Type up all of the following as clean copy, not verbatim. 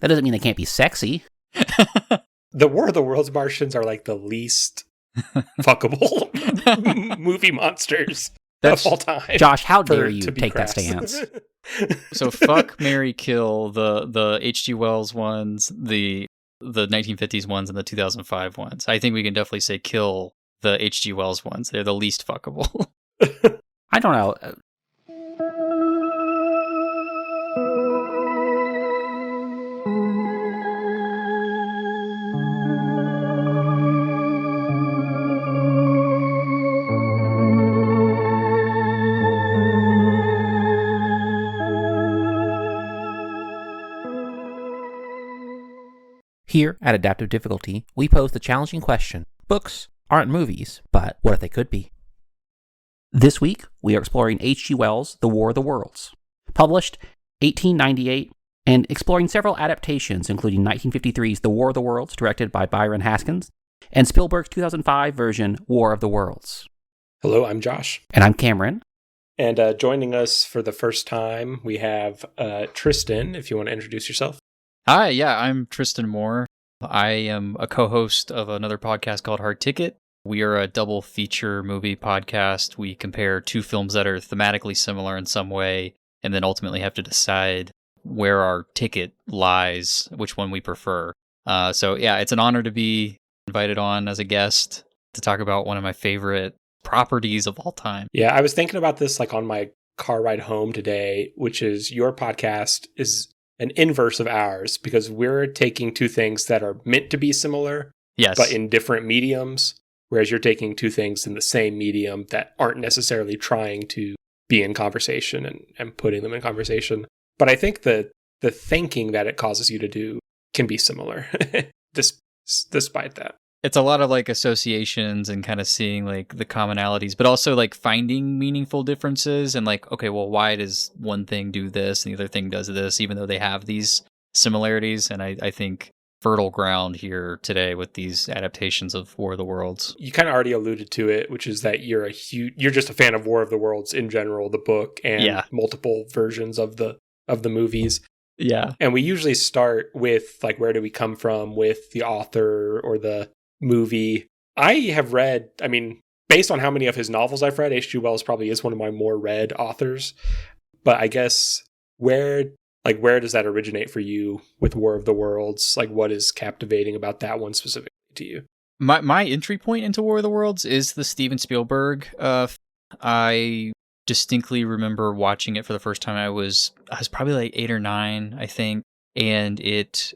That doesn't mean they can't be sexy. The War of the Worlds Martians are like the least fuckable movie monsters of all time. Josh, how dare you take that stance? So fuck, marry, kill the H.G. Wells ones, the 1950s ones, and the 2005 ones. I think we can definitely say kill the H.G. Wells ones. They're the least fuckable. I don't know. Here at Adaptive Difficulty, we pose the challenging question: books aren't movies, but what if they could be? This week, we are exploring H.G. Wells' The War of the Worlds, published 1898, and exploring several adaptations, including 1953's The War of the Worlds, directed by Byron Haskin, and Spielberg's 2005 version, War of the Worlds. Hello, I'm Josh. And I'm Cameron. And joining us for the first time, we have Tristan, if you want to introduce yourself. Hi, yeah, I'm Tristan Moore. I am a co-host of another podcast called Hard Ticket. We are a double feature movie podcast. We compare two films that are thematically similar in some way, and then ultimately have to decide where our ticket lies, which one we prefer. So yeah, it's an honor to be invited on as a guest to talk about one of my favorite properties of all time. Yeah, I was thinking about this like on my car ride home today, which is your podcast is an inverse of ours, because we're taking two things that are meant to be similar, yes, but in different mediums, whereas you're taking two things in the same medium that aren't necessarily trying to be in conversation and putting them in conversation. But I think the thinking that it causes you to do can be similar, despite that. It's a lot of like associations and kind of seeing like the commonalities, but also like finding meaningful differences and like, okay, well, why does one thing do this and the other thing does this, even though they have these similarities? And I think fertile ground here today with these adaptations of War of the Worlds. You kind of already alluded to it, which is that you're just a fan of War of the Worlds in general, the book, and multiple versions of the movies. Yeah. And we usually start with like, where do we come from with the author or the movie. I have read, I mean, based on how many of his novels I've read, H.G. Wells probably is one of my more read authors. But I guess where does that originate for you with War of the Worlds? Like, what is captivating about that one specifically to you? My entry point into War of the Worlds is the Steven Spielberg. I distinctly remember watching it for the first time. I was probably like 8 or 9, I think, and it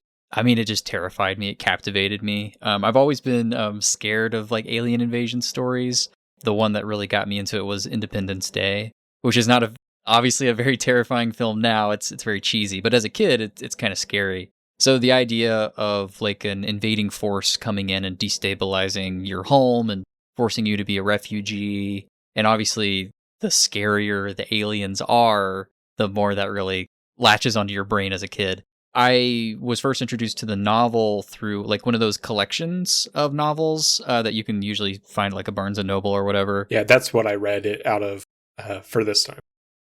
just terrified me. It captivated me. I've always been scared of like alien invasion stories. The one that really got me into it was Independence Day, which is not obviously a very terrifying film now. It's very cheesy, but as a kid, it's kind of scary. So the idea of like an invading force coming in and destabilizing your home and forcing you to be a refugee, and obviously the scarier the aliens are, the more that really latches onto your brain as a kid. I was first introduced to the novel through like one of those collections of novels that you can usually find like a Barnes and Noble or whatever. Yeah, that's what I read it out of for this time.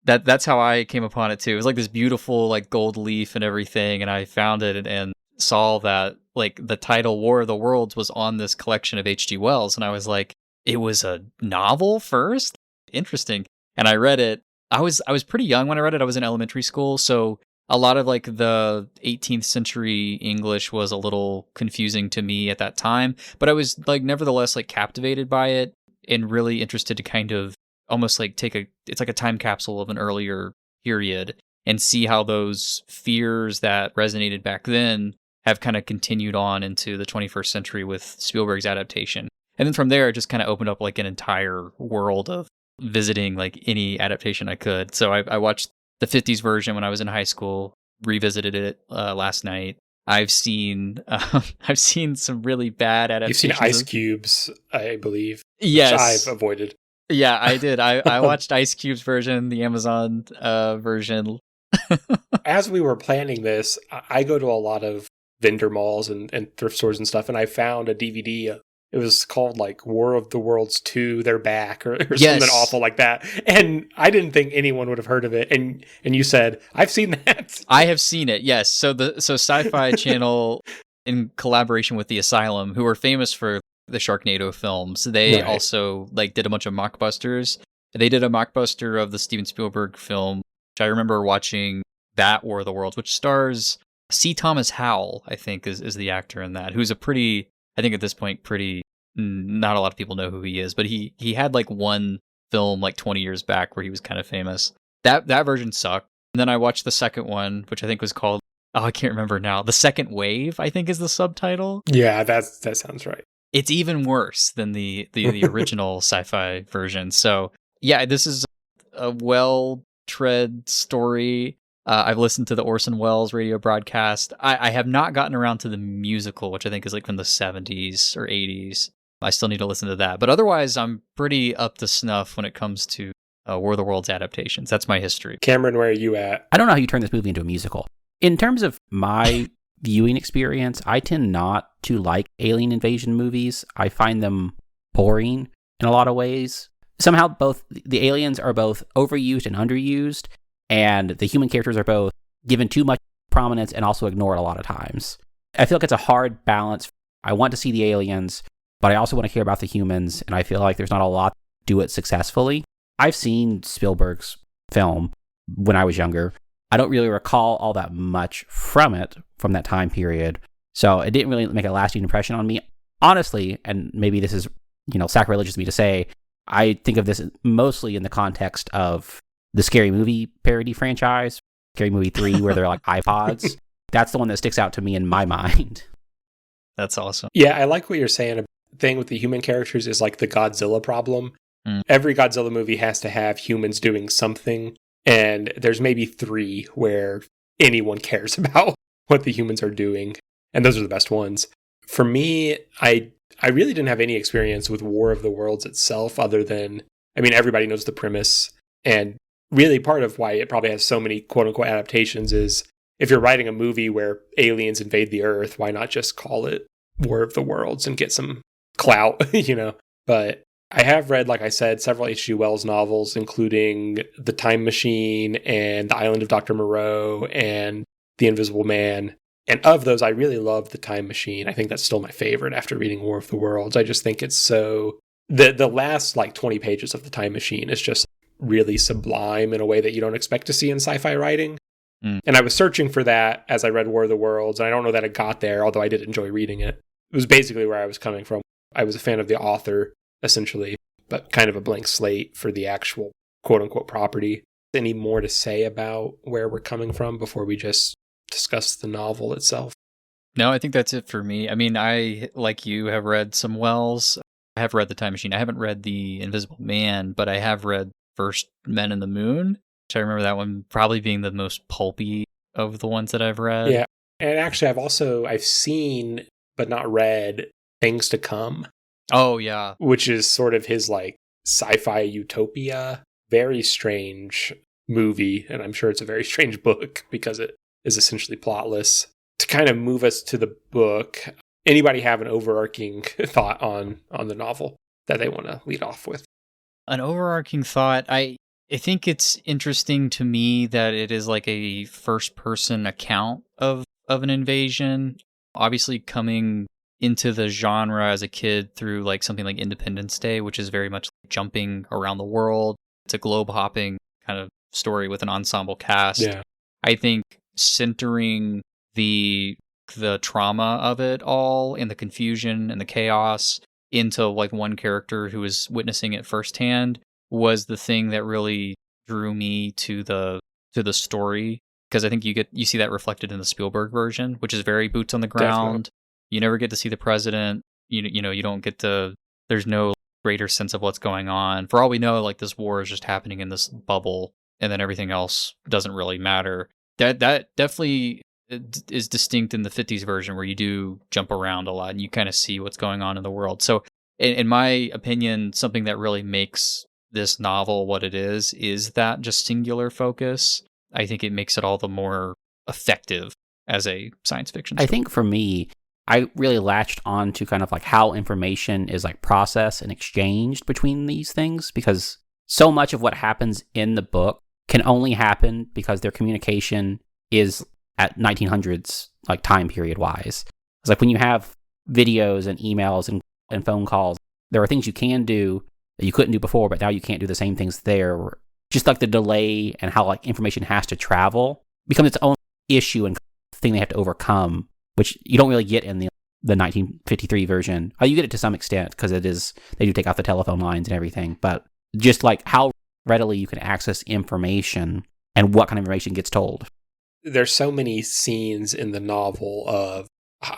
That's how I came upon it too. It was like this beautiful like gold leaf and everything, and I found it and saw that like the title War of the Worlds was on this collection of H.G. Wells, and I was like, it was a novel first? Interesting. And I read it. I was pretty young when I read it. I was in elementary school, so a lot of like the 18th century English was a little confusing to me at that time, but I was like nevertheless like captivated by it and really interested to kind of almost like it's like a time capsule of an earlier period and see how those fears that resonated back then have kind of continued on into the 21st century with Spielberg's adaptation. And then from there, it just kind of opened up like an entire world of visiting like any adaptation I could. So I watched the 50s version when I was in high school, revisited it last night. I've seen some really bad adaptations. You've seen Ice Cube's, I believe. Yes. Which I've avoided. Yeah, I did. I watched Ice Cube's version, the Amazon version. As we were planning this, I go to a lot of vendor malls and thrift stores and stuff, and I found a DVD. It It was called like War of the Worlds 2, They're Back, or Yes. something awful like that. And I didn't think anyone would have heard of it. And you said, I've seen that. I have seen it, yes. So Sci-Fi Channel, in collaboration with the Asylum, who are famous for the Sharknado films, they also like did a bunch of mockbusters. They did a mockbuster of the Steven Spielberg film, which I remember watching, that War of the Worlds, which stars C. Thomas Howell, I think is the actor in that, who's a pretty, I think at this point, pretty, not a lot of people know who he is, but he had like one film like 20 years back where he was kind of famous. That version sucked. And then I watched the second one, which I think was called, I can't remember now, The Second Wave, I think is the subtitle. Yeah, that sounds right. It's even worse than the original sci-fi version. So yeah, this is a well-tread story. I've listened to the Orson Welles radio broadcast. I have not gotten around to the musical, which I think is like from the 70s or 80s. I still need to listen to that. But otherwise, I'm pretty up to snuff when it comes to War of the Worlds adaptations. That's my history. Cameron, where are you at? I don't know how you turn this movie into a musical. In terms of my viewing experience, I tend not to like alien invasion movies. I find them boring in a lot of ways. Somehow both the aliens are both overused and underused, and the human characters are both given too much prominence and also ignored a lot of times. I feel like it's a hard balance. I want to see the aliens, but I also want to hear about the humans, and I feel like there's not a lot to do it successfully. I've seen Spielberg's film when I was younger. I don't really recall all that much from it, from that time period, so it didn't really make a lasting impression on me. Honestly, and maybe this is, sacrilegious of me to say, I think of this mostly in the context of the Scary Movie parody franchise, Scary Movie 3, where they're like iPods. That's the one that sticks out to me in my mind. That's awesome. Yeah, I like what you're saying. The thing with the human characters is like the Godzilla problem. Every Godzilla movie has to have humans doing something, and there's maybe 3 where anyone cares about what the humans are doing, and those are the best ones. For me, I really didn't have any experience with War of the Worlds itself, other than, everybody knows the premise, and really part of why it probably has so many quote-unquote adaptations is if you're writing a movie where aliens invade the Earth, why not just call it War of the Worlds and get some clout, But I have read, like I said, several H.G. Wells novels, including The Time Machine and The Island of Dr. Moreau and The Invisible Man. And of those, I really love The Time Machine. I think that's still my favorite after reading War of the Worlds. I just think it's so... The last, 20 pages of The Time Machine is just really sublime in a way that you don't expect to see in sci-fi writing. And I was searching for that as I read War of the Worlds, and I don't know that it got there, although I did enjoy reading it. It was basically where I was coming from. I was a fan of the author, essentially, but kind of a blank slate for the actual quote-unquote property. Any more to say about where we're coming from before we just discuss the novel itself? No, I think that's it for me. I, like you, have read some Wells. I have read The Time Machine. I haven't read The Invisible Man, but I have read First Men in the Moon, which I remember that one probably being the most pulpy of the ones that I've read. Yeah, and actually I've seen, but not read, Things to Come. Oh, yeah. Which is sort of his, sci-fi utopia. Very strange movie, and I'm sure it's a very strange book because it is essentially plotless. To kind of move us to the book, anybody have an overarching thought on the novel that they want to lead off with? An overarching thought, I think it's interesting to me that it is like a first-person account of an invasion. Obviously coming into the genre as a kid through something like Independence Day, which is very much jumping around the world. It's a globe-hopping kind of story with an ensemble cast. Yeah. I think centering the trauma of it all and the confusion and the chaos into one character who is witnessing it firsthand was the thing that really drew me to the story, because I think you see that reflected in the Spielberg version, which is very boots on the ground. Definitely. You never get to see the president. You don't get to. There's no greater sense of what's going on. For all we know, this war is just happening in this bubble, and then everything else doesn't really matter. That definitely is distinct in the 50s version, where you do jump around a lot and you kind of see what's going on in the world. So, in my opinion, something that really makes this novel what it is that just singular focus. I think it makes it all the more effective as a science fiction story. I think for me, I really latched on to kind of like how information is like processed and exchanged between these things, because so much of what happens in the book can only happen because their communication is at 1900s, like time period wise. It's like when you have videos and emails and phone calls, there are things you can do that you couldn't do before, but now you can't do the same things there. Just like the delay and how like information has to travel becomes its own issue and thing they have to overcome, which you don't really get in the 1953 version. Oh, you get it to some extent because they do take out the telephone lines and everything, but just like how readily you can access information and what kind of information gets told. There's so many scenes in the novel of,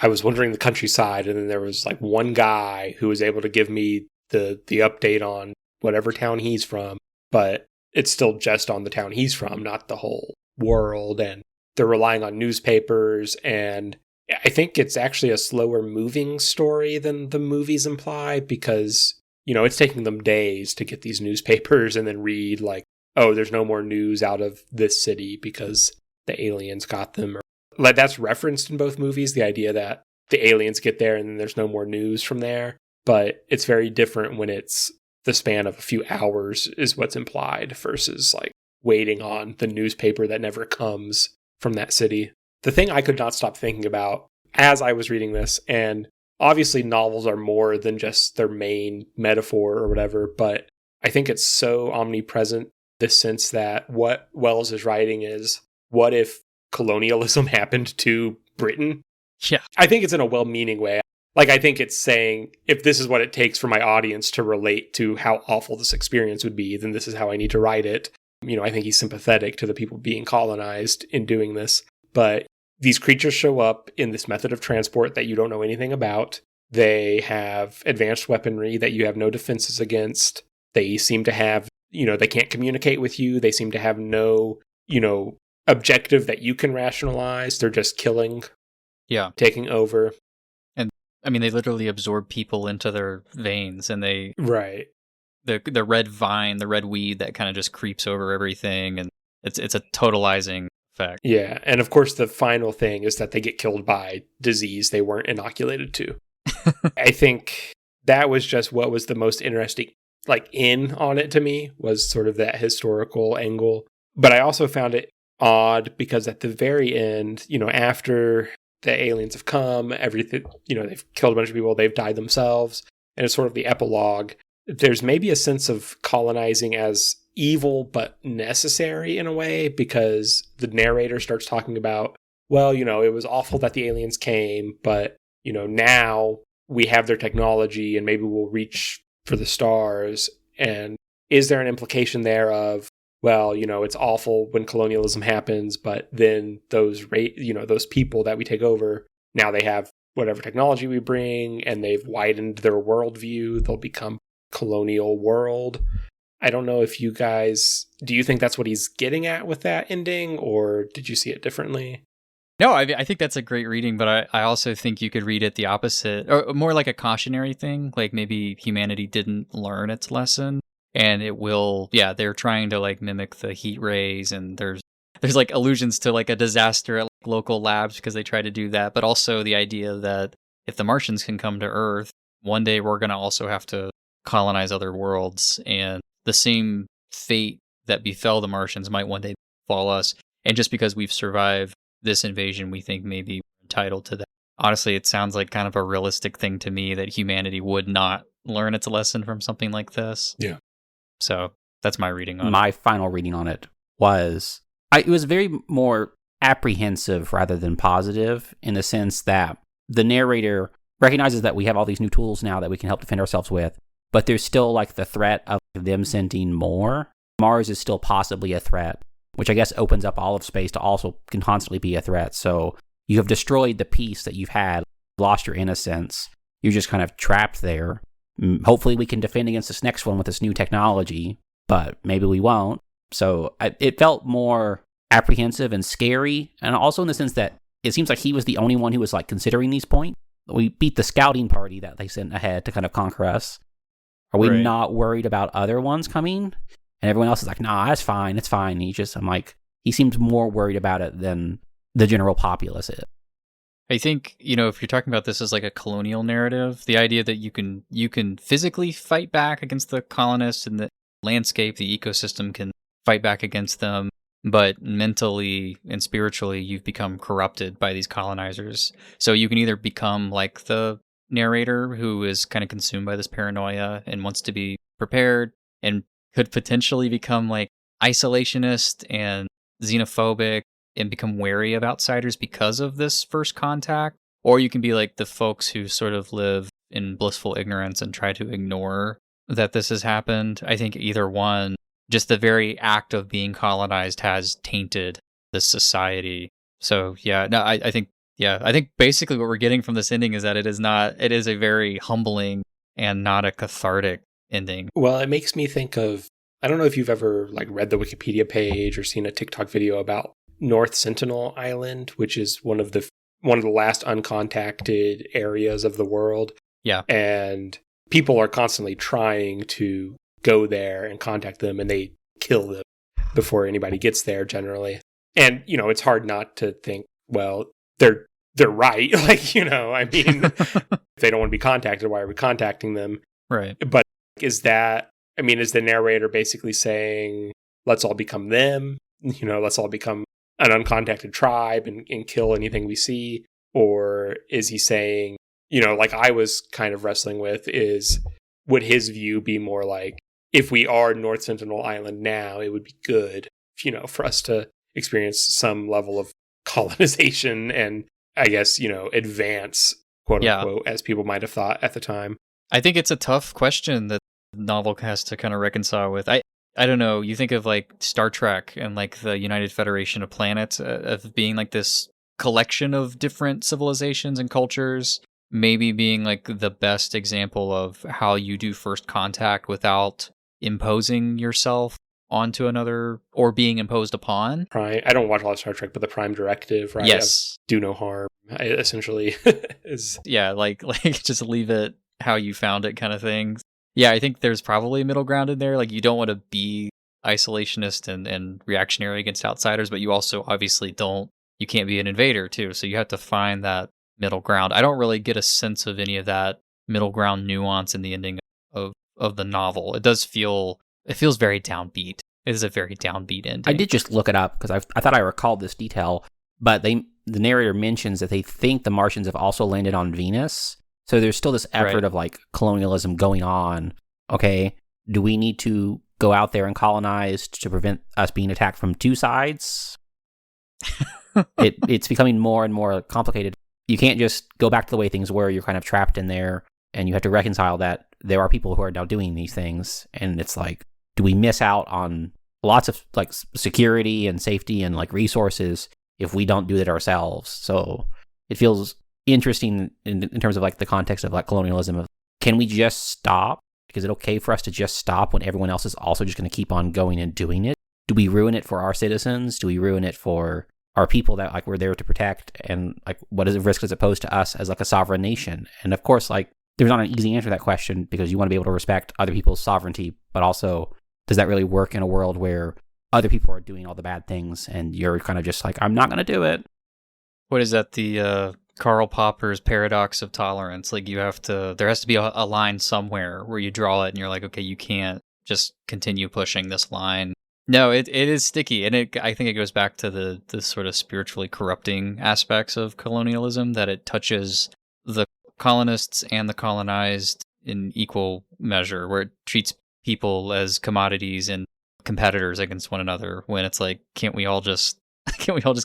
I was wandering the countryside, and then there was like one guy who was able to give me the update on whatever town he's from, but it's still just on the town he's from, not the whole world. And they're relying on newspapers, and I think it's actually a slower moving story than the movies imply, because, you know, it's taking them days to get these newspapers and then read like, oh, there's no more news out of this city because the aliens got them. Like, that's referenced in both movies, the idea that the aliens get there and then there's no more news from there. But it's very different when it's the span of a few hours is what's implied versus like waiting on the newspaper that never comes from that city. The thing I could not stop thinking about as I was reading this, and obviously novels are more than just their main metaphor or whatever, but I think it's so omnipresent, this sense that what Wells is writing is, what if colonialism happened to Britain? Yeah. I think it's in a well-meaning way. Like, I think it's saying, if this is what it takes for my audience to relate to how awful this experience would be, then this is how I need to write it. You know, I think he's sympathetic to the people being colonized in doing this. But these creatures show up in this method of transport that you don't know anything about. They have advanced weaponry that you have no defenses against. They seem to have, you know, they can't communicate with you. They seem to have no, you know, objective that you can rationalize. They're just killing. Yeah. Taking over. And I mean, they literally absorb people into their veins, and they... Right. The red vine, the red weed that kind of just creeps over everything, and it's a totalizing effect. Yeah, and of course the final thing is that they get killed by disease they weren't inoculated to. I think that was just what was the most interesting, like, in on it to me, was sort of that historical angle. But I also found it odd because at the very end, you know, after the aliens have come, everything, you know, they've killed a bunch of people, they've died themselves, and it's sort of the epilogue. There's maybe a sense of colonizing as evil but necessary in a way, because the narrator starts talking about, well, you know, it was awful that the aliens came, but, you know, now we have their technology and maybe we'll reach for the stars. And is there an implication there of, well, you know, it's awful when colonialism happens, but then those people that we take over, now they have whatever technology we bring and they've widened their worldview. They'll become colonial world. I don't know if you guys, do you think that's what he's getting at with that ending, or did you see it differently? No, I think that's a great reading, but I also think you could read it the opposite, or more like a cautionary thing, like maybe humanity didn't learn its lesson, and it will, yeah, they're trying to like mimic the heat rays, and there's like allusions to like a disaster at like local labs because they try to do that, but also the idea that if the Martians can come to Earth, one day we're going to also have to colonize other worlds, and the same fate that befell the Martians might one day befall us. And just because we've survived this invasion, we think maybe we're entitled to that. Honestly, it sounds like kind of a realistic thing to me that humanity would not learn its lesson from something like this. Yeah. So that's my reading on it. My final reading on it was, it was very more apprehensive rather than positive, in the sense that the narrator recognizes that we have all these new tools now that we can help defend ourselves with, but there's still like the threat of them sending more. Mars is still possibly a threat, which I guess opens up all of space to also can constantly be a threat. So you have destroyed the peace that you've had, lost your innocence. You're just kind of trapped there. Hopefully we can defend against this next one with this new technology, but maybe we won't. So it felt more apprehensive and scary, and also in the sense that it seems like he was the only one who was like considering these points. We beat the scouting party that they sent ahead to kind of conquer us. Are we not worried about other ones coming? And everyone else is like, nah, that's fine. It's fine. I'm like, he seems more worried about it than the general populace is. I think, if you're talking about this as like a colonial narrative, the idea that you can physically fight back against the colonists and the landscape, the ecosystem can fight back against them, but mentally and spiritually you've become corrupted by these colonizers. So you can either become like the narrator who is kind of consumed by this paranoia and wants to be prepared and could potentially become like isolationist and xenophobic and become wary of outsiders because of this first contact, or you can be like the folks who sort of live in blissful ignorance and try to ignore that this has happened. I think either one, just the very act of being colonized has tainted this society. So yeah, no, I think basically what we're getting from this ending is that it is a very humbling and not a cathartic ending. Well, it makes me think of, I don't know if you've ever like read the Wikipedia page or seen a TikTok video about North Sentinel Island, which is one of the last uncontacted areas of the world. Yeah. And people are constantly trying to go there and contact them, and they kill them before anybody gets there generally. And, it's hard not to think, well, they're right. Like, I mean, if they don't want to be contacted, why are we contacting them? Right. But is the narrator basically saying, let's all become them? Let's all become an uncontacted tribe and kill anything we see? Or is he saying, like I was kind of wrestling with, would his view be more like, if we are North Sentinel Island now, it would be good, for us to experience some level of colonization and, I guess, advance, quote unquote, as people might have thought at the time. I think it's a tough question that the novel has to kind of reconcile with. I don't know, you think of like Star Trek and like the United Federation of Planets of being like this collection of different civilizations and cultures, maybe being like the best example of how you do first contact without imposing yourself onto another or being imposed upon. Prime. I don't watch a lot of Star Trek, but the Prime Directive, right? Yes. Do no harm, essentially, is... Yeah, like just leave it how you found it kind of thing. Yeah, I think there's probably a middle ground in there. Like, you don't want to be isolationist and reactionary against outsiders, but you also obviously you can't be an invader too. So you have to find that middle ground. I don't really get a sense of any of that middle ground nuance in the ending of the novel. It feels very downbeat. It is a very downbeat ending. I did just look it up because I thought I recalled this detail, but the narrator mentions that they think the Martians have also landed on Venus. So there's still this effort of like colonialism going on. Okay, do we need to go out there and colonize to prevent us being attacked from two sides? It's becoming more and more complicated. You can't just go back to the way things were. You're kind of trapped in there, and you have to reconcile that there are people who are now doing these things. And it's like, do we miss out on lots of like security and safety and like resources if we don't do it ourselves? So it feels interesting in terms of like the context of like colonialism. Can we just stop? Is it okay for us to just stop when everyone else is also just going to keep on going and doing it? Do we ruin it for our citizens? Do we ruin it for our people that like we're there to protect? And like, what is the risk does it pose to us as like a sovereign nation? And of course, like, there's not an easy answer to that question because you want to be able to respect other people's sovereignty, but also, does that really work in a world where other people are doing all the bad things and you're kind of just like, I'm not going to do it? What is that? The Karl Popper's paradox of tolerance. Like, there has to be a line somewhere where you draw it and you're like, okay, you can't just continue pushing this line. No, it is sticky. And I think it goes back to the sort of spiritually corrupting aspects of colonialism, that it touches the colonists and the colonized in equal measure, where it treats people as commodities and competitors against one another, when it's like, can't we all just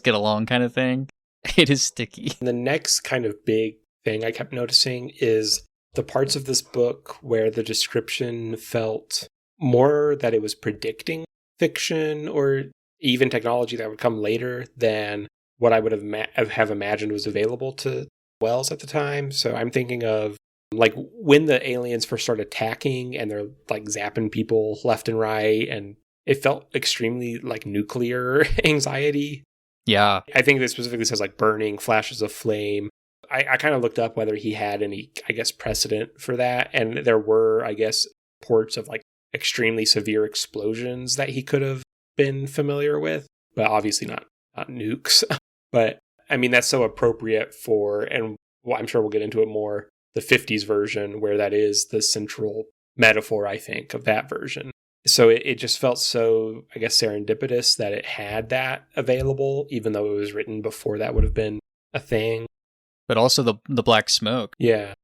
get along kind of thing? It is sticky. The next kind of big thing I kept noticing is the parts of this book where the description felt more that it was predicting fiction or even technology that would come later than what I would have imagined was available to Wells at the time. So I'm thinking of like when the aliens first start attacking and they're like zapping people left and right, and it felt extremely like nuclear anxiety. Yeah. I think this specifically says like burning, flashes of flame. I kind of looked up whether he had any, I guess, precedent for that. And there were, I guess, reports of like extremely severe explosions that he could have been familiar with, but obviously not nukes. But I mean, that's so appropriate for, and well, I'm sure we'll get into it more, the 50s version, where that is the central metaphor, I think, of that version. So it just felt so, I guess, serendipitous that it had that available, even though it was written before that would have been a thing. But also the black smoke. Yeah.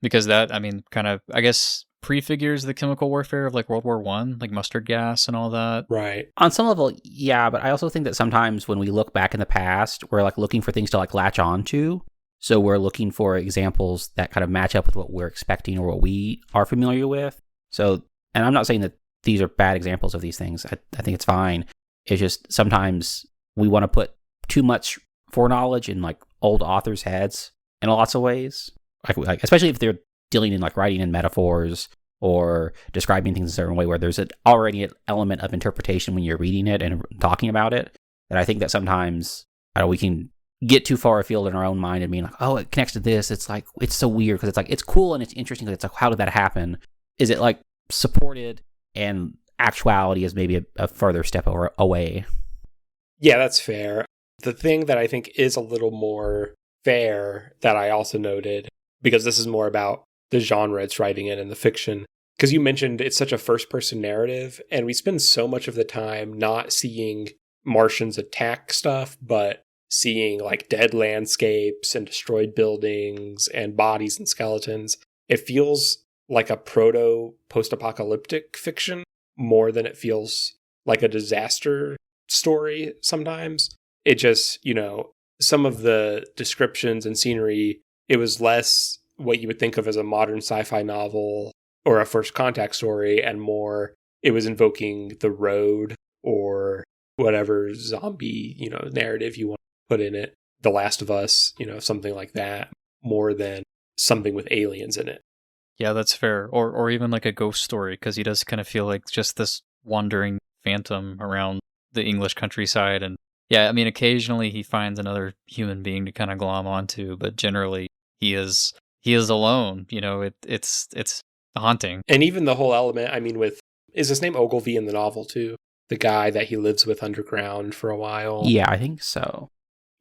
Because that, I mean, kind of, I guess, prefigures the chemical warfare of like World War I, like mustard gas and all that. Right. On some level, yeah, but I also think that sometimes when we look back in the past, we're like looking for things to like latch on to. So we're looking for examples that kind of match up with what we're expecting or what we are familiar with. So, and I'm not saying that these are bad examples of these things. I think it's fine. It's just sometimes we want to put too much foreknowledge in like old authors' heads in lots of ways. Like especially if they're dealing in like writing in metaphors or describing things in a certain way where there's already an element of interpretation when you're reading it and talking about it. And I think that sometimes we can get too far afield in our own mind and being like, oh, it connects to this. It's like, it's so weird because it's like, it's cool and it's interesting because it's like, how did that happen? Is it like supported and actuality is maybe a further step away? Yeah, that's fair. The thing that I think is a little more fair that I also noted, because this is more about the genre it's writing in and the fiction, because you mentioned it's such a first-person narrative, and we spend so much of the time not seeing Martians attack stuff, but seeing like dead landscapes and destroyed buildings and bodies and skeletons. It feels like a proto-post-apocalyptic fiction more than it feels like a disaster story sometimes. It just, some of the descriptions and scenery, it was less what you would think of as a modern sci-fi novel or a First Contact story, and more it was invoking the road or whatever zombie, narrative you want to put in it. The Last of Us, something like that, more than something with aliens in it. Yeah, that's fair. Or even like a ghost story, because he does kind of feel like just this wandering phantom around the English countryside. And yeah, I mean, occasionally he finds another human being to kind of glom onto, but generally he is alone. It's haunting. And even the whole element, I mean, is his name Ogilvy in the novel too? The guy that he lives with underground for a while? Yeah, I think so.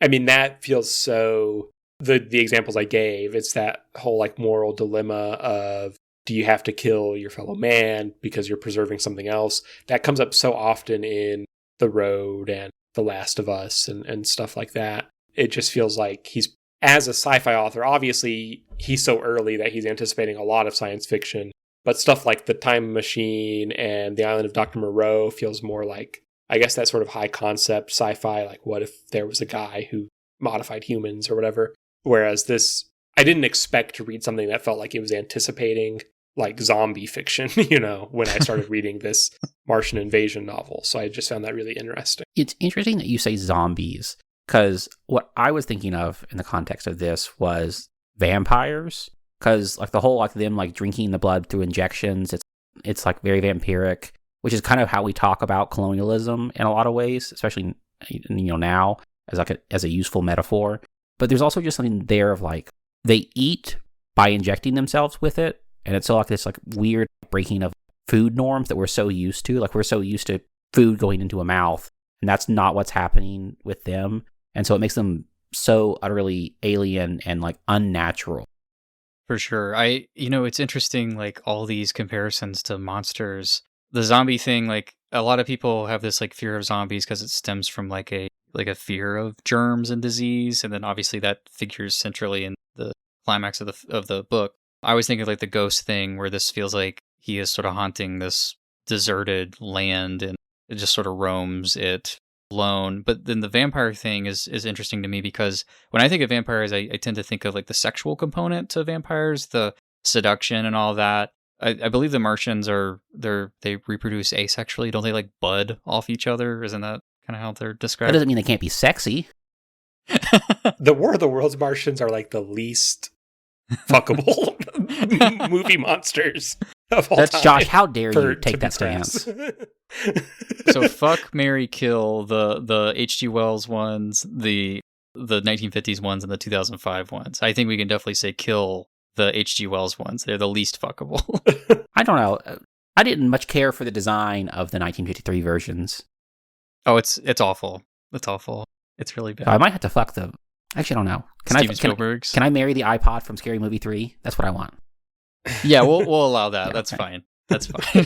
I mean, that feels so... The examples I gave, it's that whole like moral dilemma of, do you have to kill your fellow man because you're preserving something else? That comes up so often in The Road and The Last of Us and stuff like that. It just feels like he's, as a sci-fi author, obviously he's so early that he's anticipating a lot of science fiction, but stuff like The Time Machine and The Island of Dr. Moreau feels more like, I guess, that sort of high concept sci-fi, like what if there was a guy who modified humans or whatever. Whereas this, I didn't expect to read something that felt like it was anticipating like zombie fiction, when I started reading this Martian invasion novel. So I just found that really interesting. It's interesting that you say zombies, because what I was thinking of in the context of this was vampires, because like the whole like them like drinking the blood through injections, it's like very vampiric, which is kind of how we talk about colonialism in a lot of ways, especially now as a useful metaphor. But there's also just something there of like they eat by injecting themselves with it, and it's so like this like weird breaking of food norms that we're so used to. Like we're so used to food going into a mouth, and that's not what's happening with them. And so it makes them so utterly alien and like unnatural. For sure. It's interesting, like all these comparisons to monsters. The zombie thing, like a lot of people have this like fear of zombies because it stems from like a fear of germs and disease, and then obviously that figures centrally in the climax of the book. I was thinking like the ghost thing, where this feels like he is sort of haunting this deserted land and it just sort of roams it alone. But then the vampire thing is interesting to me, because when I think of vampires, I tend to think of like the sexual component to vampires, the seduction and all that. I believe the Martians they reproduce asexually. Don't they like bud off each other? Isn't that kind of how they're described? That doesn't mean they can't be sexy. The War of the Worlds Martians are like the least fuckable movie monsters of all time. Josh, how dare you take that stance? So fuck, marry, kill the H.G. Wells ones, the 1950s ones, and the 2005 ones. I think we can definitely say kill the H.G. Wells ones. They're the least fuckable. I don't know. I didn't much care for the design of the 1953 versions. Oh, it's awful. It's awful. It's really bad. So I might have to fuck the Actually, I don't know. Steven Spielberg's. Can I marry the iPod from Scary Movie 3? That's what I want. Yeah, we'll allow that. Yeah, That's okay. fine. That's fine.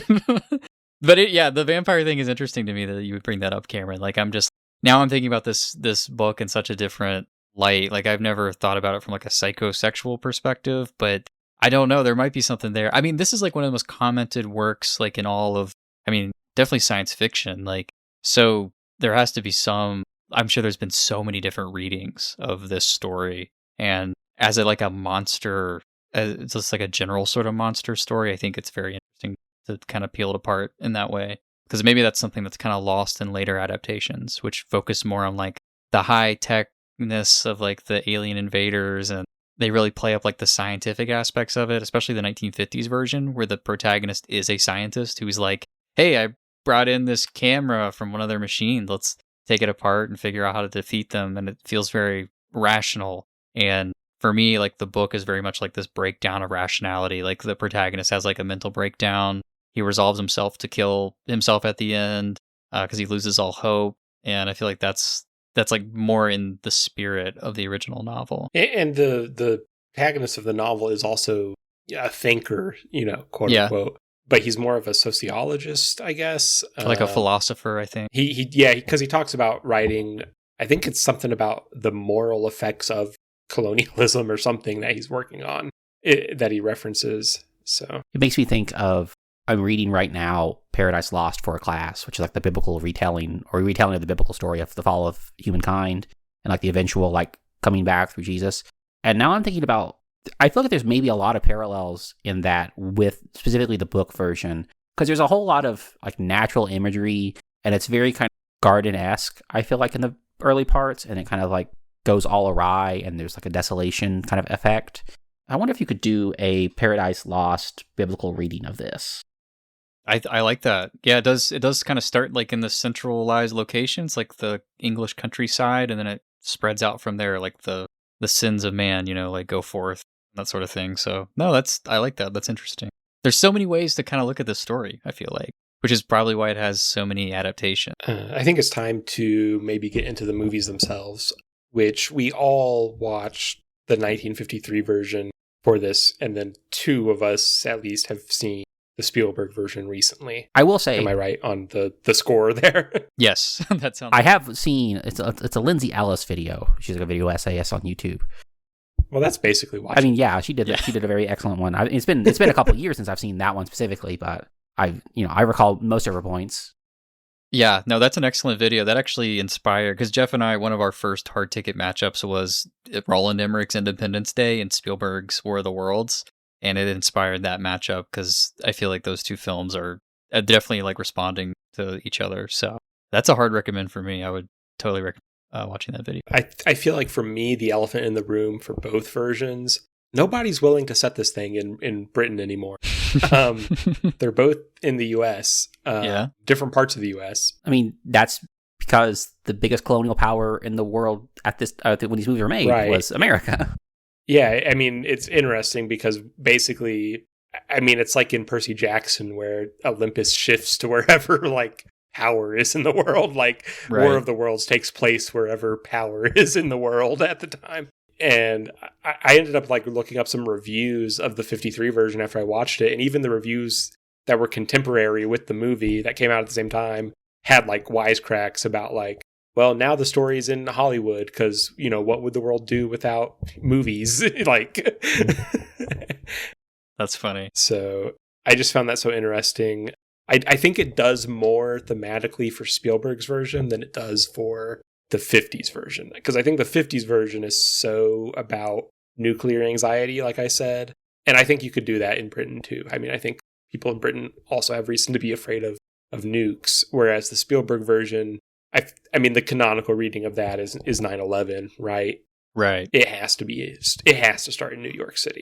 But the vampire thing is interesting to me that you would bring that up, Cameron. Like, I'm thinking about this book in such a different light. Like, I've never thought about it from like a psychosexual perspective, but I don't know. There might be something there. I mean, this is like one of the most commented works, like in all of, I mean, definitely science fiction. Like, so there has to be some, I'm sure there's been so many different readings of this story. And as like a monster, it's just like a general sort of monster story, I think it's very interesting to kind of peel it apart in that way. Because maybe that's something that's kind of lost in later adaptations, which focus more on like the high techness of like the alien invaders, and they really play up like the scientific aspects of it, especially the 1950s version where the protagonist is a scientist who's like, hey, I brought in this camera from one of their machines. Let's take it apart and figure out how to defeat them. And it feels very rational. And for me, like the book is very much like this breakdown of rationality. Like the protagonist has like a mental breakdown. He resolves himself to kill himself at the end because he loses all hope. And I feel like that's like more in the spirit of the original novel. And the protagonist of the novel is also a thinker, quote unquote. But he's more of a sociologist, I guess. Like a philosopher, I think. Because he talks about writing, I think it's something about the moral effects of colonialism or something that he's working on that he references. So it makes me think of, I'm reading right now Paradise Lost for a class, which is like the biblical retelling of the biblical story of the fall of humankind and like the eventual like coming back through Jesus. And now I'm thinking about, I feel like there's maybe a lot of parallels in that with specifically the book version, because there's a whole lot of like natural imagery and it's very kind of garden-esque, I feel like, in the early parts, and it kind of like goes all awry and there's like a desolation kind of effect. I wonder if you could do a Paradise Lost biblical reading of this. I like that. Yeah, it does kind of start like in the centralized locations, like the English countryside, and then it spreads out from there, like the sins of man, like go forth, that sort of thing. So no, I like that. That's interesting. There's so many ways to kind of look at this story, I feel like, which is probably why it has so many adaptations. I think it's time to maybe get into the movies themselves, which we all watched the 1953 version for this, and then two of us at least have seen the Spielberg version recently. I will say, am I right on the score there? Yes, that sounds. I have seen it's a Lindsay Ellis video. She's like a video essayist on YouTube. Well, that's basically why. I mean, yeah, she did a very excellent one. It's been a couple of years since I've seen that one specifically, but I recall most of her points. Yeah, no, that's an excellent video. That actually inspired, because Jeff and I, one of our first hard ticket matchups was Roland Emmerich's Independence Day and Spielberg's War of the Worlds. And it inspired that matchup because I feel like those two films are definitely like responding to each other. So that's a hard recommend for me. I would totally recommend watching that video. I feel like for me, the elephant in the room for both versions, nobody's willing to set this thing in Britain anymore. They're both in the US, different parts of the US. I mean, that's because the biggest colonial power in the world at this when these movies were made was America. Yeah, I mean, it's interesting because basically, I mean, it's like in Percy Jackson where Olympus shifts to wherever like power is in the world. Like War of the Worlds takes place wherever power is in the world at the time. And I ended up like looking up some reviews of the 53 version after I watched it. And even the reviews that were contemporary with the movie that came out at the same time had like wisecracks about like, well, now the story's in Hollywood because, what would the world do without movies? Like, that's funny. So I just found that so interesting. I think it does more thematically for Spielberg's version than it does for the 50s version. Because I think the 50s version is so about nuclear anxiety, like I said. And I think you could do that in Britain too. I mean, I think people in Britain also have reason to be afraid of nukes, whereas the Spielberg version, I mean, the canonical reading of that is 9/11, right? Right. It has to start in New York City.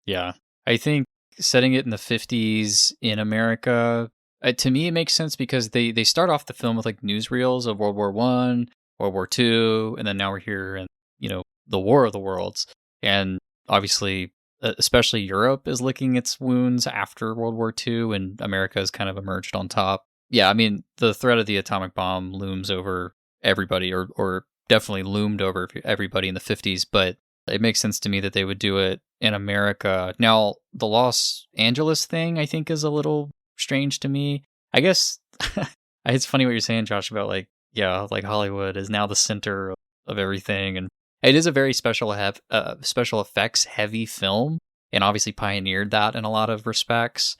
Yeah. I think setting it in the 50s in America, to me, it makes sense because they start off the film with like newsreels of World War I, World War II, and then now we're here in, the War of the Worlds. And obviously, especially Europe is licking its wounds after World War II, and America has kind of emerged on top. Yeah, I mean, the threat of the atomic bomb looms over everybody, or definitely loomed over everybody in the 50s, but it makes sense to me that they would do it in America. Now, the Los Angeles thing, I think, is a little strange to me. I guess it's funny what you're saying, Josh, about like, yeah, like Hollywood is now the center of everything. And it is a very special effects heavy film, and obviously pioneered that in a lot of respects.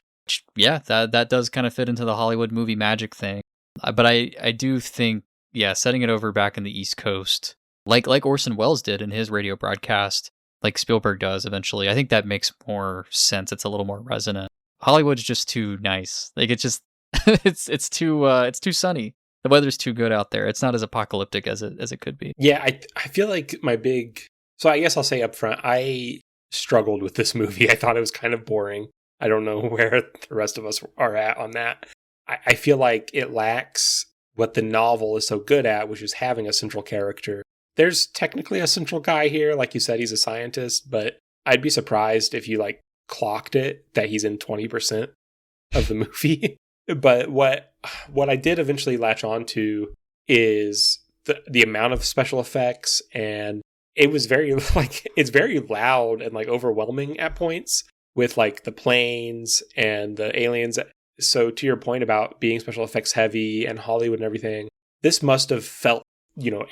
Yeah, that does kind of fit into the Hollywood movie magic thing. But I do think, yeah, setting it over back in the East Coast, like Orson Welles did in his radio broadcast, like Spielberg does eventually, I think that makes more sense. It's a little more resonant. Hollywood's just too nice. Like it's just it's too sunny. The weather's too good out there. It's not as apocalyptic as it could be. Yeah, I feel like so I guess I'll say up front, I struggled with this movie. I thought it was kind of boring. I don't know where the rest of us are at on that. I feel like it lacks what the novel is so good at, which is having a central character. There's technically a central guy here. Like you said, he's a scientist, but I'd be surprised if you like clocked it that he's in 20% of the movie. But what I did eventually latch on to is the amount of special effects, and it was very like it's very loud and like overwhelming at points with like the planes and the aliens. So to your point about being special effects heavy and Hollywood and everything, this must have felt,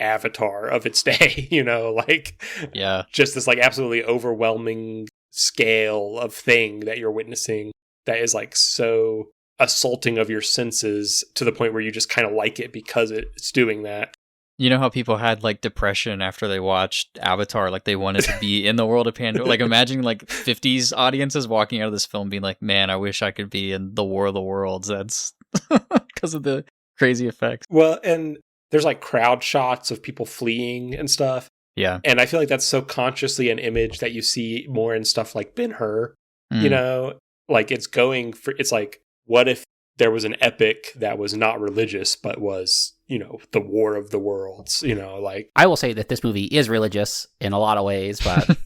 Avatar of its day, like, yeah, just this like absolutely overwhelming scale of thing that you're witnessing that is like so assaulting of your senses to the point where you just kind of like it because it's doing that. You know how people had like depression after they watched Avatar, like they wanted to be in the world of Pandora. Like imagine like 50s audiences walking out of this film being like, man, I wish I could be in the War of the Worlds. That's because of the crazy effects. Well, and there's like crowd shots of people fleeing and stuff. Yeah. And I feel like that's so consciously an image that you see more in stuff like Ben-Hur, like it's like, what if there was an epic that was not religious, but was, the War of the Worlds, like. I will say that this movie is religious in a lot of ways, but.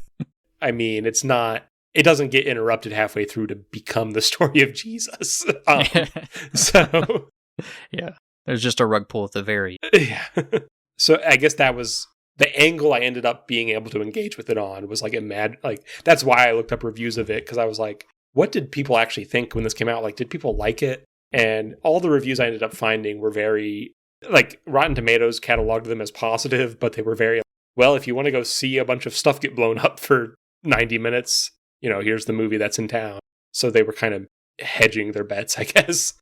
I mean, it doesn't get interrupted halfway through to become the story of Jesus. So. Yeah. There's just a rug pull at the very. Yeah. So I guess that was the angle I ended up being able to engage with it on, was like that's why I looked up reviews of it, because I was like, what did people actually think when this came out? Like, did people like it? And all the reviews I ended up finding were very, like, Rotten Tomatoes cataloged them as positive, but they were very, well, if you want to go see a bunch of stuff get blown up for 90 minutes, here's the movie that's in town. So they were kind of hedging their bets, I guess.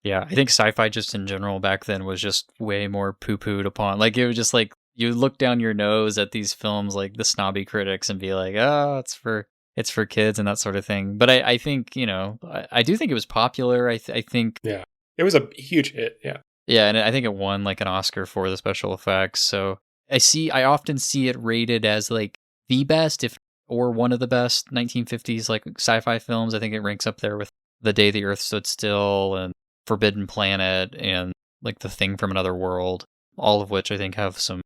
Yeah, I think sci-fi just in general back then was just way more poo-pooed upon. Like, it was just like, you look down your nose at these films, like the snobby critics, and be like, oh, it's for kids and that sort of thing. But I think, I do think it was popular. I think... Yeah, it was a huge hit, yeah. Yeah, and I think it won like an Oscar for the special effects. So I often see it rated as like the best, or one of the best 1950s like sci-fi films. I think it ranks up there with The Day the Earth Stood Still and Forbidden Planet and like The Thing from Another World, all of which I think have some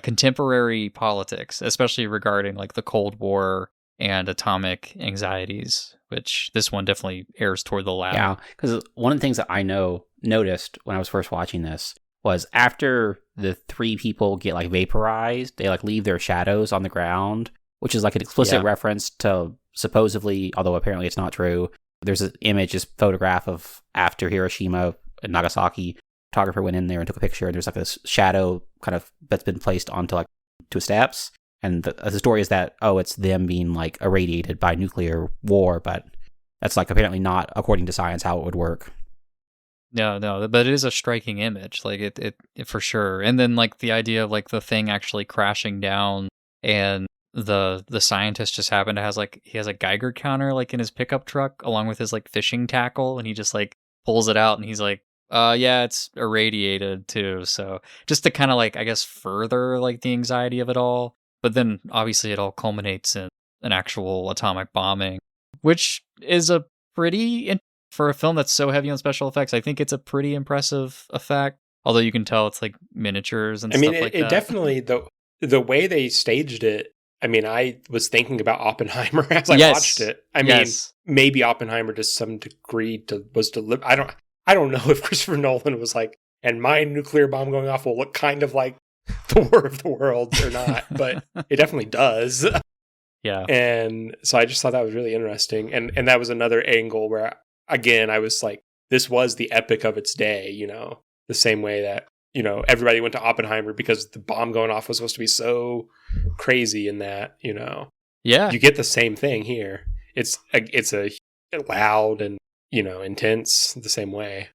contemporary politics, especially regarding like the Cold War and atomic anxieties, which this one definitely airs toward the latter. Yeah, because one of the things that I noticed when I was first watching this was after the three people get like vaporized, they like leave their shadows on the ground, which is like an explicit reference to supposedly, although apparently it's not true, there's an image, this photograph of after Hiroshima and Nagasaki. Photographer went in there and took a picture, and there's like this shadow kind of that's been placed onto like two steps. And the story is that, it's them being like irradiated by nuclear war, but that's like apparently not, according to science, how it would work. No, but it is a striking image, like it for sure. And then like the idea of like the thing actually crashing down, and the scientist just happened to he has a Geiger counter like in his pickup truck along with his like fishing tackle, and he just like pulls it out and he's like, yeah, it's irradiated too. So just to kind of like, I guess, further like the anxiety of it all. But then obviously it all culminates in an actual atomic bombing, which is a pretty, for a film that's so heavy on special effects, I think it's a pretty impressive effect. Although you can tell it's like miniatures and stuff like that. I mean, it definitely, the way they staged it, I mean, I was thinking about Oppenheimer as I watched it. I mean, maybe Oppenheimer to some degree was deliberate. I don't know if Christopher Nolan was like, and my nuclear bomb going off will look kind of like the War of the Worlds or not, but it definitely does. Yeah. And so I just thought that was really interesting. And that was another angle where, again, I was like, this was the epic of its day, you know, the same way that, you know, everybody went to Oppenheimer because the bomb going off was supposed to be so crazy in that, you know. Yeah. You get the same thing here. It's a loud and, you know, intense the same way.